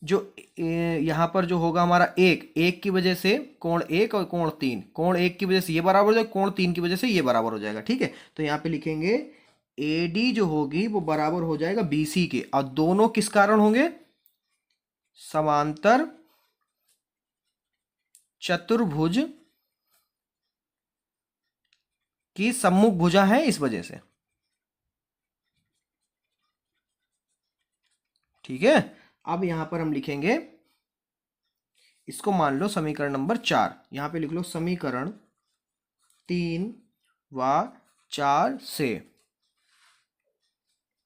जो यहाँ पर जो होगा हमारा 1 की वजह से कोण 1 और कोण 3, कोण 1 की वजह से ये बराबर हो जाएगा, कोण 3 की वजह से ये बराबर हो जाएगा, ठीक है। तो यहाँ पे लिखेंगे AD जो होगी वो बराबर हो जाएगा BC के, और दोनों किस कारण होंगे, समांतर चतुर्भुज की सम्मुख भुजा है इस वजह से, ठीक है। अब यहां पर हम लिखेंगे, इसको मान लो समीकरण नंबर 4, यहां पे लिख लो समीकरण 3 व 4 से।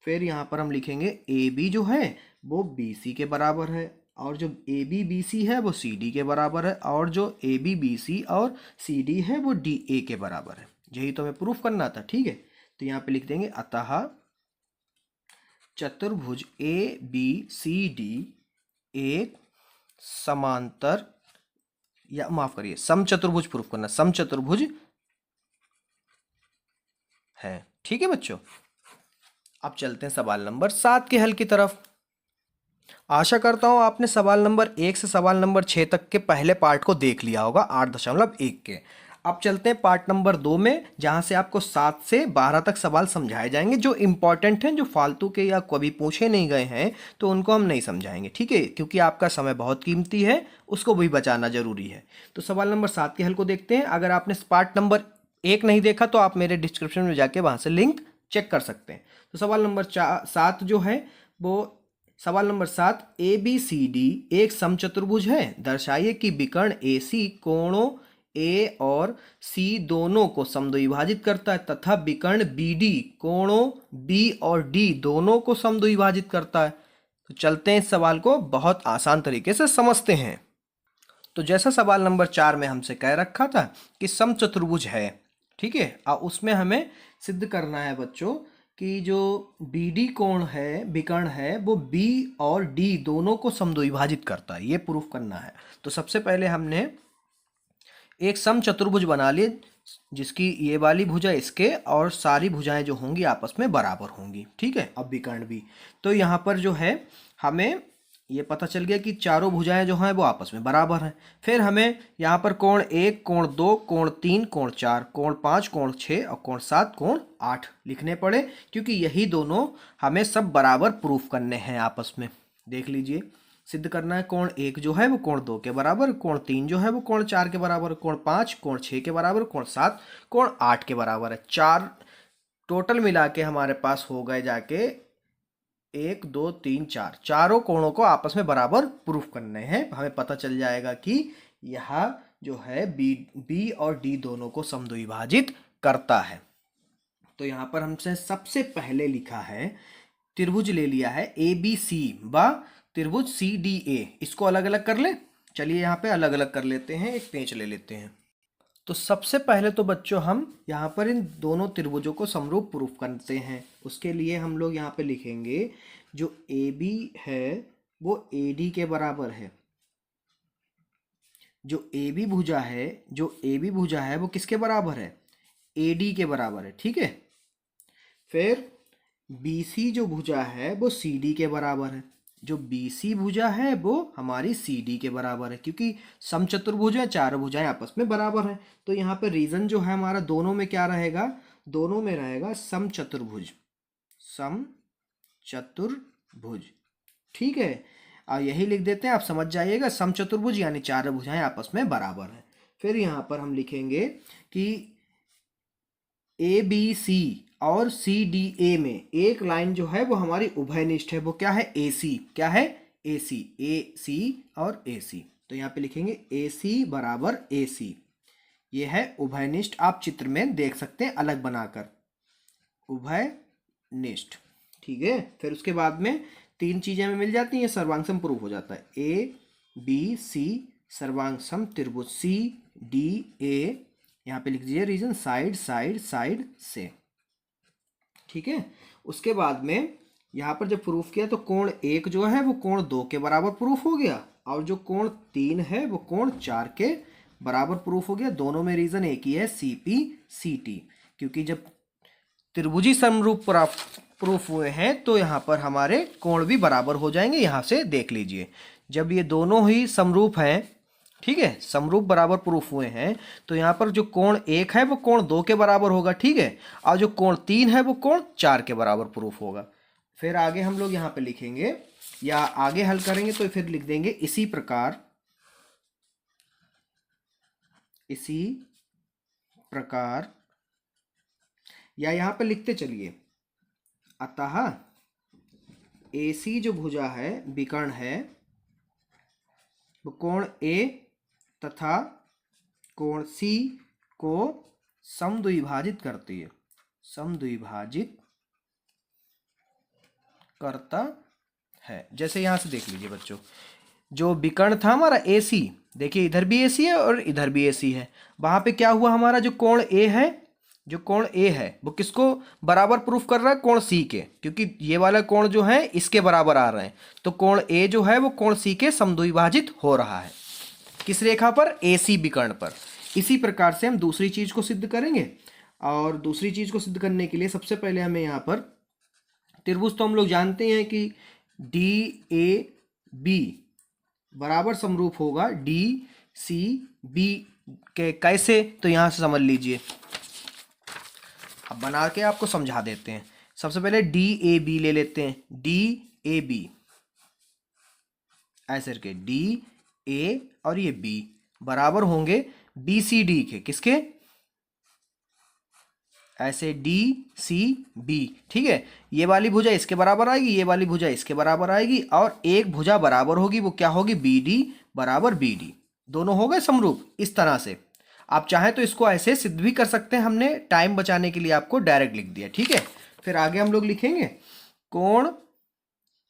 फिर यहां पर हम लिखेंगे AB जो है वो BC के बराबर है, और जो AB BC है वो CD के बराबर है, और जो AB BC और CD है वो DA के बराबर है। यही तो हमें प्रूफ करना था, ठीक है। तो यहाँ पे लिख देंगे अतः चतुर्भुज ABCD एक समांतर, या माफ करिए समचतुर्भुज प्रूफ करना, समचतुर्भुज है, ठीक है बच्चों। अब चलते हैं सवाल नंबर 7 के हल की तरफ। आशा करता हूं आपने सवाल नंबर 1 से सवाल नंबर 6 तक के पहले पार्ट को देख लिया होगा 8.1 के। अब चलते हैं पार्ट नंबर 2 में, जहां से आपको 7 से 12 तक सवाल समझाए जाएंगे, जो इंपॉर्टेंट हैं, जो फालतू के या कभी पूछे नहीं गए हैं तो उनको हम नहीं समझाएंगे, ठीक है, क्योंकि आपका समय बहुत कीमती है, उसको भी बचाना जरूरी है। तो सवाल नंबर 7 के हल को देखते हैं। अगर आपने पार्ट नंबर 1 नहीं देखा तो आप मेरे डिस्क्रिप्शन में जाके वहां से लिंक चेक कर सकते हैं। तो सवाल नंबर 7 जो है वो सवाल नंबर 7, ABCD एक समचतुर्भुज है, दर्शाइए कि विकर्ण AC कोणों A और C दोनों को समद्विभाजित करता है, तथा विकर्ण BD कोणों B और D दोनों को समद्विभाजित करता है। तो चलते हैं इस सवाल को बहुत आसान तरीके से समझते हैं। तो जैसा सवाल नंबर 4 में हमसे कह रखा था कि समचतुर्भुज है, ठीक है, और उसमें हमें सिद्ध करना है बच्चों कि जो BD कोण है, विकर्ण है, वो B और D दोनों को समद्विभाजित करता है, ये प्रूफ करना है। तो सबसे पहले हमने एक समचतुर्भुज बना लिए जिसकी ये वाली भुजा इसके और सारी भुजाएं जो होंगी आपस में बराबर होंगी, ठीक है। अब विकर्ण भी, तो यहाँ पर जो है हमें ये पता चल गया कि चारों भुजाएं जो हैं वो आपस में बराबर हैं। फिर हमें यहाँ पर कोण 1, कोण 2, कोण 3, कोण 4, कोण 5, कोण 6 और कोण 7, कोण 8 लिखने पड़े, क्योंकि यही दोनों हमें सब बराबर प्रूफ करने हैं आपस में। देख लीजिए, सिद्ध करना है कोण 1 जो है वो कोण 2 के बराबर, कोण 3 जो है वो कोण 4 के बराबर, कोण 5 कोण 6 के बराबर, कोण 7 कोण 8 के बराबर है। 4 टोटल मिला के हमारे पास हो गए जाके 1 2 3 4, चारों कोणों को आपस में बराबर प्रूफ करने हैं। हमें पता चल जाएगा कि यह जो है बी और डी दोनों को समद्विभाजित करता है। तो यहाँ पर हमसे सबसे पहले लिखा है, त्रिभुज ले लिया है ABC व त्रिभुज CDA। इसको अलग अलग कर ले, चलिए यहाँ पे अलग अलग कर लेते हैं, एक पेंच ले लेते हैं। तो सबसे पहले तो बच्चों हम यहाँ पर इन दोनों त्रिभुजों को समरूप प्रूफ करते हैं। उसके लिए हम लोग यहाँ पे लिखेंगे जो AB है वो AD के बराबर है, जो AB भुजा है वो किसके बराबर है, AD के बराबर है, ठीक है। फिर BC जो भुजा है वो CD के बराबर है, जो BC भुजा है वो हमारी CD के बराबर है, क्योंकि समचतुर्भुज है, चारों भुजाएं आपस में बराबर हैं। तो यहाँ पे रीजन जो है हमारा दोनों में क्या रहेगा, दोनों में रहेगा समचतुर्भुज, समचतुर्भुज, ठीक है। और यही लिख देते हैं, आप समझ जाइएगा, समचतुर्भुज यानी चारों भुजाएं आपस में बराबर हैं। फिर यहाँ पर हम लिखेंगे कि ABC और CDA में एक लाइन जो है वो हमारी उभयनिष्ठ है, वो क्या है, AC, क्या है, AC और AC। तो यहाँ पे लिखेंगे AC बराबर AC, ये है उभयनिष्ठ। आप चित्र में देख सकते हैं अलग बनाकर, उभयनिष्ठ, ठीक है। फिर उसके बाद में 3 चीजें हमें मिल जाती हैं, सर्वांग प्रूफ हो जाता है। ABC सर्वांग त्रिभुज CDA, यहाँ पे लिख दीजिए रीजन साइड साइड साइड से, ठीक है। उसके बाद में यहाँ पर जब प्रूफ किया तो कोण 1 जो है वो कोण 2 के बराबर प्रूफ हो गया, और जो कोण 3 है वो कोण 4 के बराबर प्रूफ हो गया। दोनों में रीजन एक ही है, CPCT, क्योंकि जब त्रिभुजी समरूप प्रूफ हुए हैं तो यहाँ पर हमारे कोण भी बराबर हो जाएंगे। यहाँ से देख लीजिए, जब ये दोनों ही समरूप हैं, ठीक है, समरूप बराबर प्रूफ हुए हैं, तो यहाँ पर जो कोण 1 है वो कोण 2 के बराबर होगा, ठीक है, और जो कोण 3 है वो कोण 4 के बराबर प्रूफ होगा। फिर आगे हम लोग यहाँ पे लिखेंगे या आगे हल करेंगे तो फिर लिख देंगे इसी प्रकार, या यहाँ पे लिखते चलिए, अतः AC जो भुजा है, विकर्ण है, वो कोण A तथा कोण C को समद्विभाजित करती है, समद्विभाजित करता है। जैसे यहां से देख लीजिए बच्चों, जो विकर्ण था हमारा AC, देखिए इधर भी AC है और इधर भी AC है, वहां पे क्या हुआ, हमारा जो कोण A है, जो कोण A है वो किसको बराबर प्रूफ कर रहा है, कोण C के, क्योंकि ये वाला कोण जो है इसके बराबर आ रहे हैं, तो कोण A जो है वो कोण C के समद्विभाजित हो रहा है। किस रेखा पर, AC विकर्ण पर। इसी प्रकार से हम दूसरी चीज को सिद्ध करेंगे, और दूसरी चीज को सिद्ध करने के लिए सबसे पहले हमें यहाँ पर त्रिभुज तो हम लोग जानते हैं कि DAB बराबर समरूप होगा DCB के, कैसे, तो यहाँ से समझ लीजिए, अब बना के आपको समझा देते हैं। सबसे पहले DAB ले लेते हैं, DAB ऐसे करके DA और ये B बराबर होंगे BCD के, किसके, ऐसे DCB, ठीक है। ये वाली भुजा इसके बराबर आएगी, ये वाली भुजा इसके बराबर आएगी, और एक भुजा बराबर होगी, वो क्या होगी, BD बराबर BD, दोनों हो गए समरूप। इस तरह से आप चाहें तो इसको ऐसे सिद्ध भी कर सकते हैं, हमने टाइम बचाने के लिए आपको डायरेक्ट लिख दिया, ठीक है। फिर आगे हम लोग लिखेंगे कोण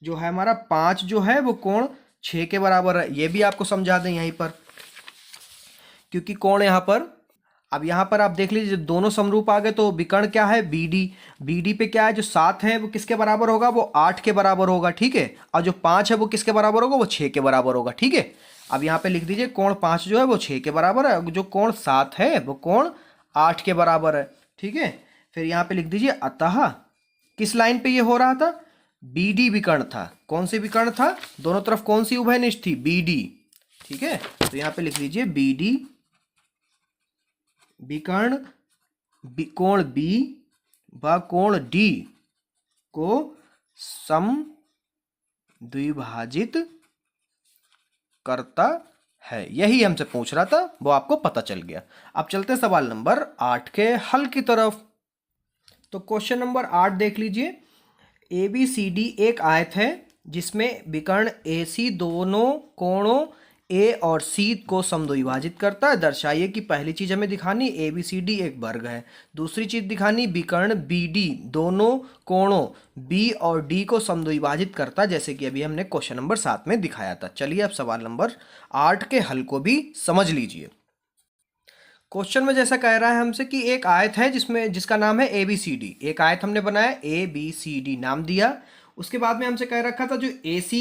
जो है हमारा 5 जो है वो कोण 6 के बराबर है। ये भी आपको समझा दें यहीं पर, क्योंकि कोण यहाँ पर, अब यहाँ पर आप देख लीजिए दोनों समरूप आ गए तो विकर्ण क्या है BD, BD पे क्या है जो 7 है वो किसके बराबर होगा, वो 8 के बराबर होगा, ठीक है। और जो 5 है वो किसके बराबर होगा, वो 6 के बराबर होगा, ठीक है। अब यहाँ पे लिख दीजिए कोण 5 जो है वो 6 के बराबर है, जो कोण 7 है वो कोण 8 के बराबर है, ठीक है। फिर यहाँ पे लिख दीजिए अतः किस लाइन पे ये हो रहा था, BD विकर्ण था। कौन सी विकर्ण था, दोनों तरफ कौन सी उभयनिष्ठ थी, BD, ठीक है। तो यहाँ पे लिख लीजिए BD विकर्ण कोण B व कोण D को सम द्विभाजित करता है। यही हमसे पूछ रहा था, वो आपको पता चल गया। अब चलते हैं सवाल नंबर 8 के हल की तरफ। तो क्वेश्चन नंबर 8 देख लीजिए। ABCD एक आयत है जिसमें विकर्ण AC दोनों कोणों A और C को समद्विभाजित करता है। दर्शाइए कि पहली चीज हमें दिखानी ABCD एक वर्ग है, दूसरी चीज दिखानी विकर्ण BD दोनों कोणों B और D को समद्विभाजित करता है, जैसे कि अभी हमने क्वेश्चन नंबर 7 में दिखाया था। चलिए अब सवाल नंबर 8 के हल को भी समझ लीजिए। क्वेश्चन में जैसा कह रहा है हमसे कि एक आयत है जिसका नाम है ABCD। एक आयत हमने बनाया, ABCD नाम दिया। उसके बाद में हमसे कह रखा था जो AC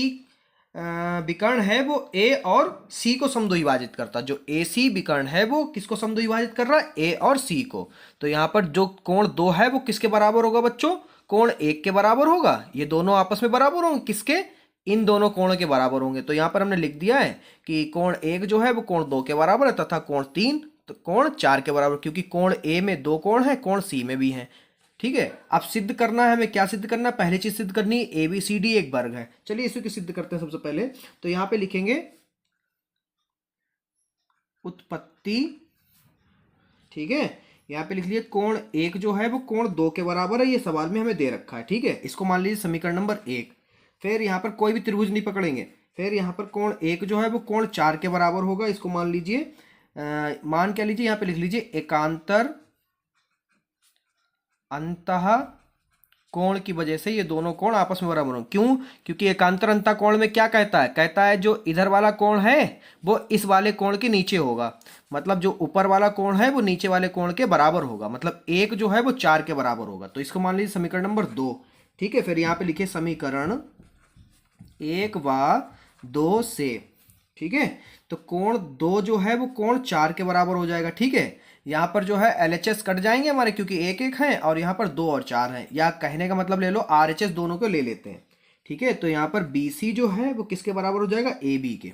विकर्ण है वो A और C को समद्विभाजित करता है। जो AC विकर्ण है वो किसको समद्विभाजित कर रहा है, A और C को। तो यहाँ पर जो कोण 2 है वो किसके बराबर होगा बच्चों, कोण 1 के बराबर होगा। ये दोनों आपस में बराबर होंगे, किसके, इन दोनों कोणों के बराबर होंगे। तो यहाँ पर हमने लिख दिया है कि कोण 1 जो है वो कोण 2 के बराबर है, तथा कोण 3 तो कोण 4 के बराबर, क्योंकि कोण A में 2 कोण है, कोण C में भी है, ठीक है। अब सिद्ध करना है हमें, क्या सिद्ध करना है, पहली चीज सिद्ध करनी है ABCD एक वर्ग है। चलिए इसी को सिद्ध करते हैं सबसे पहले। तो यहाँ पे लिखेंगे उत्पत्ति, ठीक है। यहाँ पे लिख लीजिए कोण 1 जो है वो कोण 2 के बराबर है, ये सवाल में हमें दे रखा है, ठीक है। इसको मान लीजिए समीकरण नंबर 1। फिर यहाँ पर कोई भी त्रिभुज नहीं पकड़ेंगे। फिर यहाँ पर कोण 1 जो है वो कोण 4 के बराबर होगा, इसको मान लीजिए, मान क्या लीजिए, यहाँ पे लिख लीजिए एकांतर अंतः कोण की वजह से ये दोनों कोण आपस में बराबर होंगे। क्यों, क्योंकि एकांतर अंतः कोण में क्या कहता है, कहता है जो इधर वाला कोण है वो इस वाले कोण के नीचे होगा, मतलब जो ऊपर वाला कोण है वो नीचे वाले कोण के बराबर होगा, मतलब 1 जो है वो 4 के बराबर होगा। तो इसको मान लीजिए समीकरण नंबर 2, ठीक है। फिर यहाँ पे लिखिए समीकरण 1 व 2 से, ठीक है। तो कोण 2 जो है वो कोण 4 के बराबर हो जाएगा, ठीक है। यहाँ पर जो है LHS कट जाएंगे हमारे, क्योंकि 1 1 है और यहाँ पर 2 और 4 है, या कहने का मतलब ले लो RHS दोनों को ले लेते हैं, ठीक है। तो यहाँ पर BC जो है वो किसके बराबर हो जाएगा, AB के,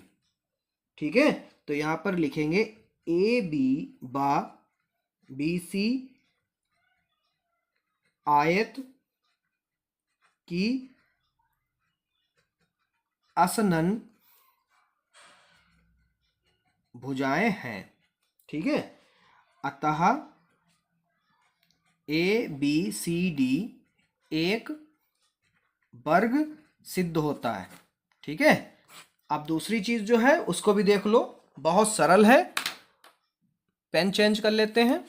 ठीक है। तो यहाँ पर लिखेंगे AB बा BC आयत की असनन भुजाएं हैं, ठीक है। अतः ABCD एक वर्ग सिद्ध होता है, ठीक है। अब दूसरी चीज जो है उसको भी देख लो, बहुत सरल है। पेन चेंज कर लेते हैं।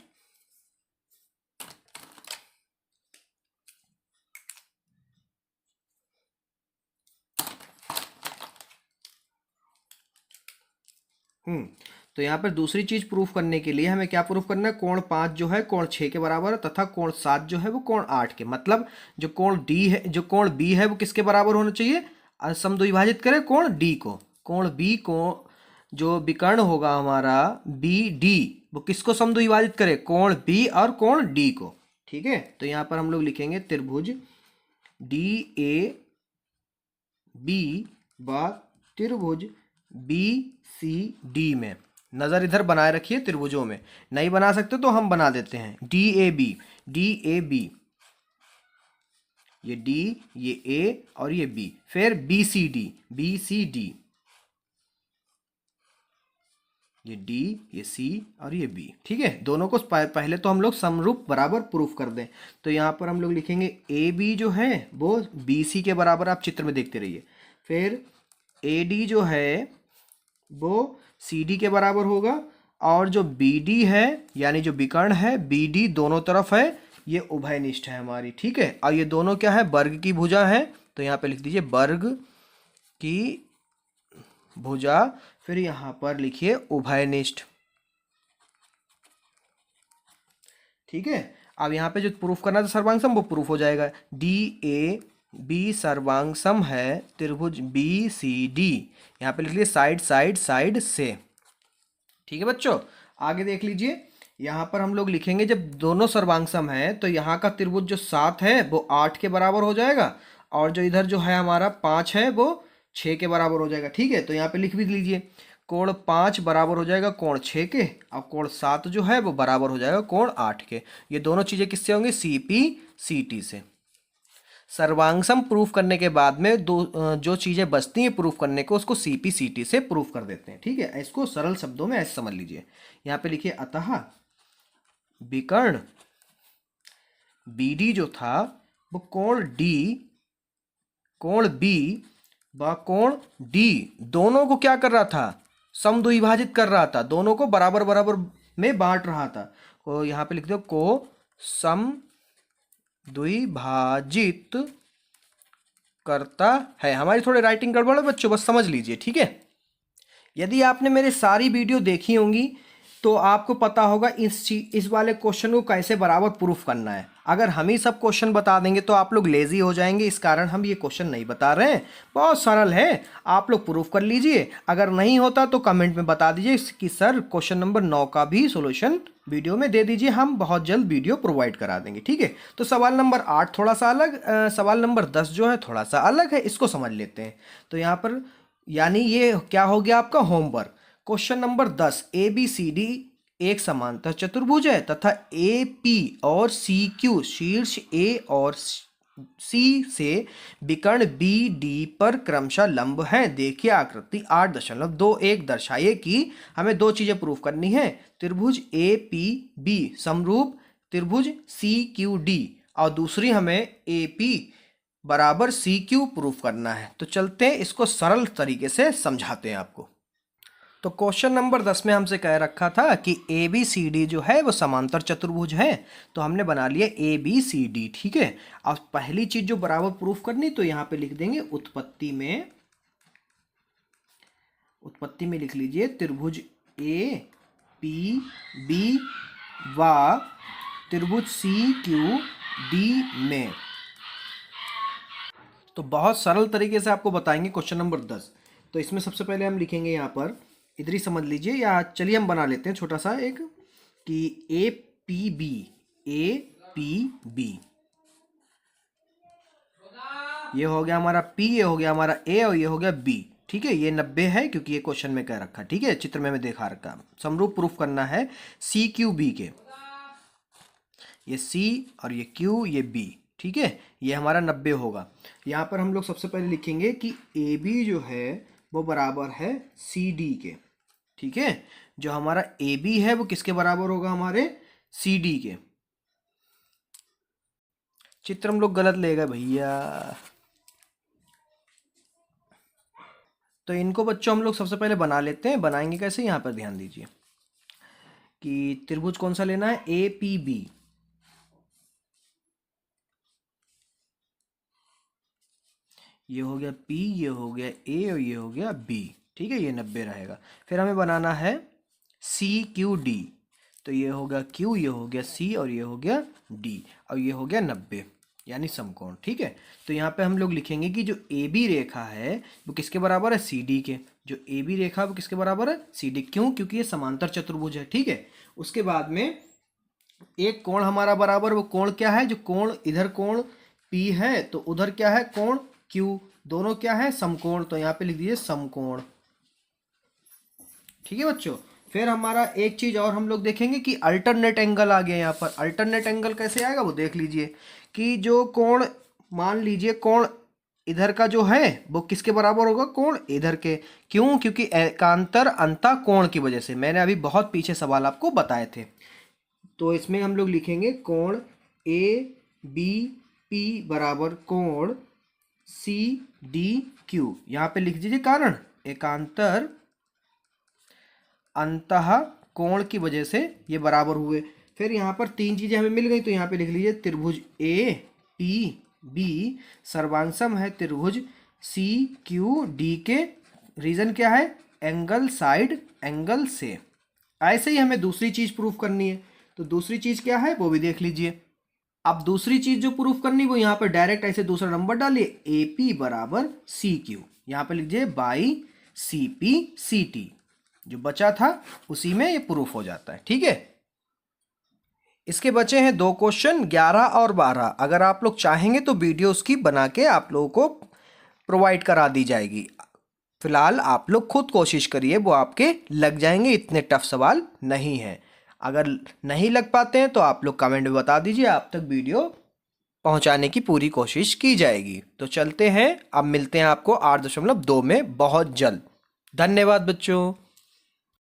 तो यहाँ पर दूसरी चीज प्रूफ करने के लिए हमें क्या प्रूफ करना है, कोण 5 जो है कोण 6 के बराबर है, तथा कोण 7 जो है वो कोण 8 के, मतलब जो कोण D है, जो कोण B है वो किसके बराबर होना चाहिए, समद्विभाजित करें कोण D को। कोण B को जो विकर्ण होगा हमारा BD वो किसको समद्विभाजित करे, कोण B और कोण D को, ठीक है। तो यहाँ पर हम लोग लिखेंगे त्रिभुज DAB व त्रिभुज BCD में, नज़र इधर बनाए रखिए, त्रिभुजों में नहीं बना सकते तो हम बना देते हैं। DAB ये D, ये A और ये B। फिर BCD ये D, ये C और ये B, ठीक है। दोनों को पहले तो हम लोग समरूप बराबर प्रूफ कर दें। तो यहाँ पर हम लोग लिखेंगे AB जो है वो BC के बराबर, आप चित्र में देखते रहिए। फिर AD जो है वो CD के बराबर होगा, और जो BD है यानी जो विकर्ण है BD दोनों तरफ है, ये उभयनिष्ठ है हमारी, ठीक है। और ये दोनों क्या है, वर्ग की भुजा है, तो यहाँ पे लिख दीजिए वर्ग की भुजा, फिर यहाँ पर लिखिए उभयनिष्ठ। ठीक है, अब यहाँ पे जो प्रूफ करना था सर्वांग सम वो प्रूफ हो जाएगा। डी ए बी सर्वांग सम है त्रिभुज बी सी डी। यहाँ पे लिख लीजिए साइड साइड साइड से। ठीक है बच्चों, आगे देख लीजिए, यहाँ पर हम लोग लिखेंगे जब दोनों सर्वांग सम है तो यहाँ का त्रिभुज जो 7 है वो 8 के बराबर हो जाएगा, और जो इधर जो है हमारा 5 है वो 6 के बराबर हो जाएगा। ठीक है, तो यहाँ पे लिख भी लीजिए कोण 5 बराबर हो जाएगा कोण 6 के, और कोण 7 जो है वो बराबर हो जाएगा कोण 8 के। ये दोनों चीज़ें किससे होंगी? सी पी सी टी से। सर्वांगसम प्रूफ करने के बाद में जो चीज़ें बचती हैं प्रूफ करने को उसको सी पी सी टी से प्रूफ कर देते हैं। ठीक है, इसको सरल शब्दों में ऐसे समझ लीजिए। यहाँ पे लिखिए अतः विकर्ण बी डी जो था वो कोण बी व कोण डी दोनों को क्या कर रहा था? समद्विभाजित कर रहा था, दोनों को बराबर बराबर में बांट रहा था। तो यहाँ पे लिख दो को समद्विभाजित करता है। हमारी थोड़ी राइटिंग गड़बड़ है बच्चों, बस समझ लीजिए। ठीक है, यदि आपने मेरे सारी वीडियो देखी होंगी तो आपको पता होगा इस वाले क्वेश्चन को कैसे बराबर प्रूफ करना है। अगर हम ही सब क्वेश्चन बता देंगे तो आप लोग लेजी हो जाएंगे, इस कारण हम ये क्वेश्चन नहीं बता रहे हैं। बहुत सरल है, आप लोग प्रूफ कर लीजिए। अगर नहीं होता तो कमेंट में बता दीजिए कि सर क्वेश्चन नंबर 9 का भी सोल्यूशन वीडियो में दे दीजिए, हम बहुत जल्द वीडियो प्रोवाइड करा देंगे। ठीक है, तो सवाल नंबर 8 थोड़ा सा अलग, सवाल नंबर 10 जो है थोड़ा सा अलग है, इसको समझ लेते हैं। तो यहाँ पर यानी ये क्या हो गया आपका homework. Question number 10, A B C D एक समांतर चतुर्भुज है तथा ए पी और सी क्यू शीर्ष ए और सी से विकर्ण बी डी पर क्रमशः लंब है। देखिए आकृति 8.21 दर्शाइए कि हमें दो चीजें प्रूफ करनी है। त्रिभुज ए पी बी समरूप त्रिभुज सी क्यू डी, और दूसरी हमें ए पी बराबर सी क्यू प्रूफ करना है। तो चलते हैं इसको सरल तरीके से समझाते हैं आपको। तो क्वेश्चन नंबर 10 में हमसे कह रखा था कि ए बी सी डी जो है वो समांतर चतुर्भुज है, तो हमने बना लिया ए बी सी डी। ठीक है, अब पहली चीज जो बराबर प्रूफ करनी, तो यहाँ पे लिख देंगे उत्पत्ति में लिख लीजिए त्रिभुज ए पी बी व त्रिभुज सी क्यू डी में। तो बहुत सरल तरीके से आपको बताएंगे क्वेश्चन नंबर 10। तो इसमें सबसे पहले हम लिखेंगे यहाँ पर, इधर ही समझ लीजिए, या चलिए हम बना लेते हैं छोटा सा एक कि ए पी बी ये हो गया हमारा P, ये हो गया हमारा A और ये हो गया B। ठीक है, ये 90 है क्योंकि ये क्वेश्चन में कह रखा। ठीक है, चित्र में मैं दिखा रखा। समरूप प्रूफ करना है सी क्यू बी के, ये C और ये Q ये B। ठीक है, ये हमारा 90 होगा। यहाँ पर हम लोग सबसे पहले लिखेंगे कि ए बी जो है वो बराबर है सी डी के। ठीक है, जो हमारा ए बी है वो किसके बराबर होगा? हमारे सी डी के। चित्र हम लोग गलत ले गए भैया, तो इनको बच्चों हम लोग सबसे पहले बना लेते हैं। बनाएंगे कैसे, यहाँ पर ध्यान दीजिए कि त्रिभुज कौन सा लेना है? A P B. ये हो गया P, ये हो गया A और ये हो गया B। ठीक है, ये 90 रहेगा। फिर हमें बनाना है सी क्यू डी, तो ये हो गया Q, ये हो गया C और ये हो गया D, और ये हो गया 90 यानी समकोण। ठीक है, तो यहाँ पे हम लोग लिखेंगे कि जो ए बी रेखा है वो किसके बराबर है? सी डी के। जो ए बी रेखा है वो किसके बराबर है? C D. क्यों? क्योंकि ये समांतर चतुर्भुज है। ठीक है, उसके बाद में एक कोण हमारा बराबर, वो कोण क्या है? जो कोण इधर कोण P है तो उधर क्या है? कोण Q। दोनों क्या है? समकोण। तो यहाँ पे लिख दीजिए समकोण। ठीक है बच्चों, फिर हमारा एक चीज और हम लोग देखेंगे कि अल्टरनेट एंगल आ गया। यहाँ पर अल्टरनेट एंगल कैसे आएगा वो देख लीजिए कि जो कोण, मान लीजिए कोण इधर का जो है वो किसके बराबर होगा? कोण इधर के। क्यों? क्योंकि एकांतर अंतः कोण की वजह से। मैंने अभी बहुत पीछे सवाल आपको बताए थे। तो इसमें हम लोग लिखेंगे कोण ए बी पी बराबर कोण सी डी क्यू। यहाँ पे लिख दीजिए कारण एकांतर अंतः कोण की वजह से ये बराबर हुए। फिर यहाँ पर तीन चीजें हमें मिल गई, तो यहाँ पे लिख लीजिए त्रिभुज ए पी बी सर्वांशम है त्रिभुज सी क्यू डी के, रीजन क्या है, एंगल साइड एंगल से। ऐसे ही हमें दूसरी चीज प्रूफ करनी है, तो दूसरी चीज क्या है वो भी देख लीजिए। अब दूसरी चीज जो प्रूफ करनी वो यहाँ पर डायरेक्ट ऐसे दूसरा नंबर डालिए, ए पी बराबर सी क्यू, यहाँ पे लीजिए by C P C T, जो बचा था उसी में ये प्रूफ हो जाता है। ठीक है, इसके बचे हैं 2 क्वेश्चन 11 और 12। अगर आप लोग चाहेंगे तो वीडियो उसकी बना के आप लोगों को प्रोवाइड करा दी जाएगी। फिलहाल आप लोग खुद कोशिश करिए, वो आपके लग जाएंगे, इतने टफ सवाल नहीं है। अगर नहीं लग पाते हैं तो आप लोग कमेंट में बता दीजिए, आप तक वीडियो पहुंचाने की पूरी कोशिश की जाएगी। तो चलते हैं, अब मिलते हैं आपको 8.2 में बहुत जल्द। धन्यवाद बच्चों।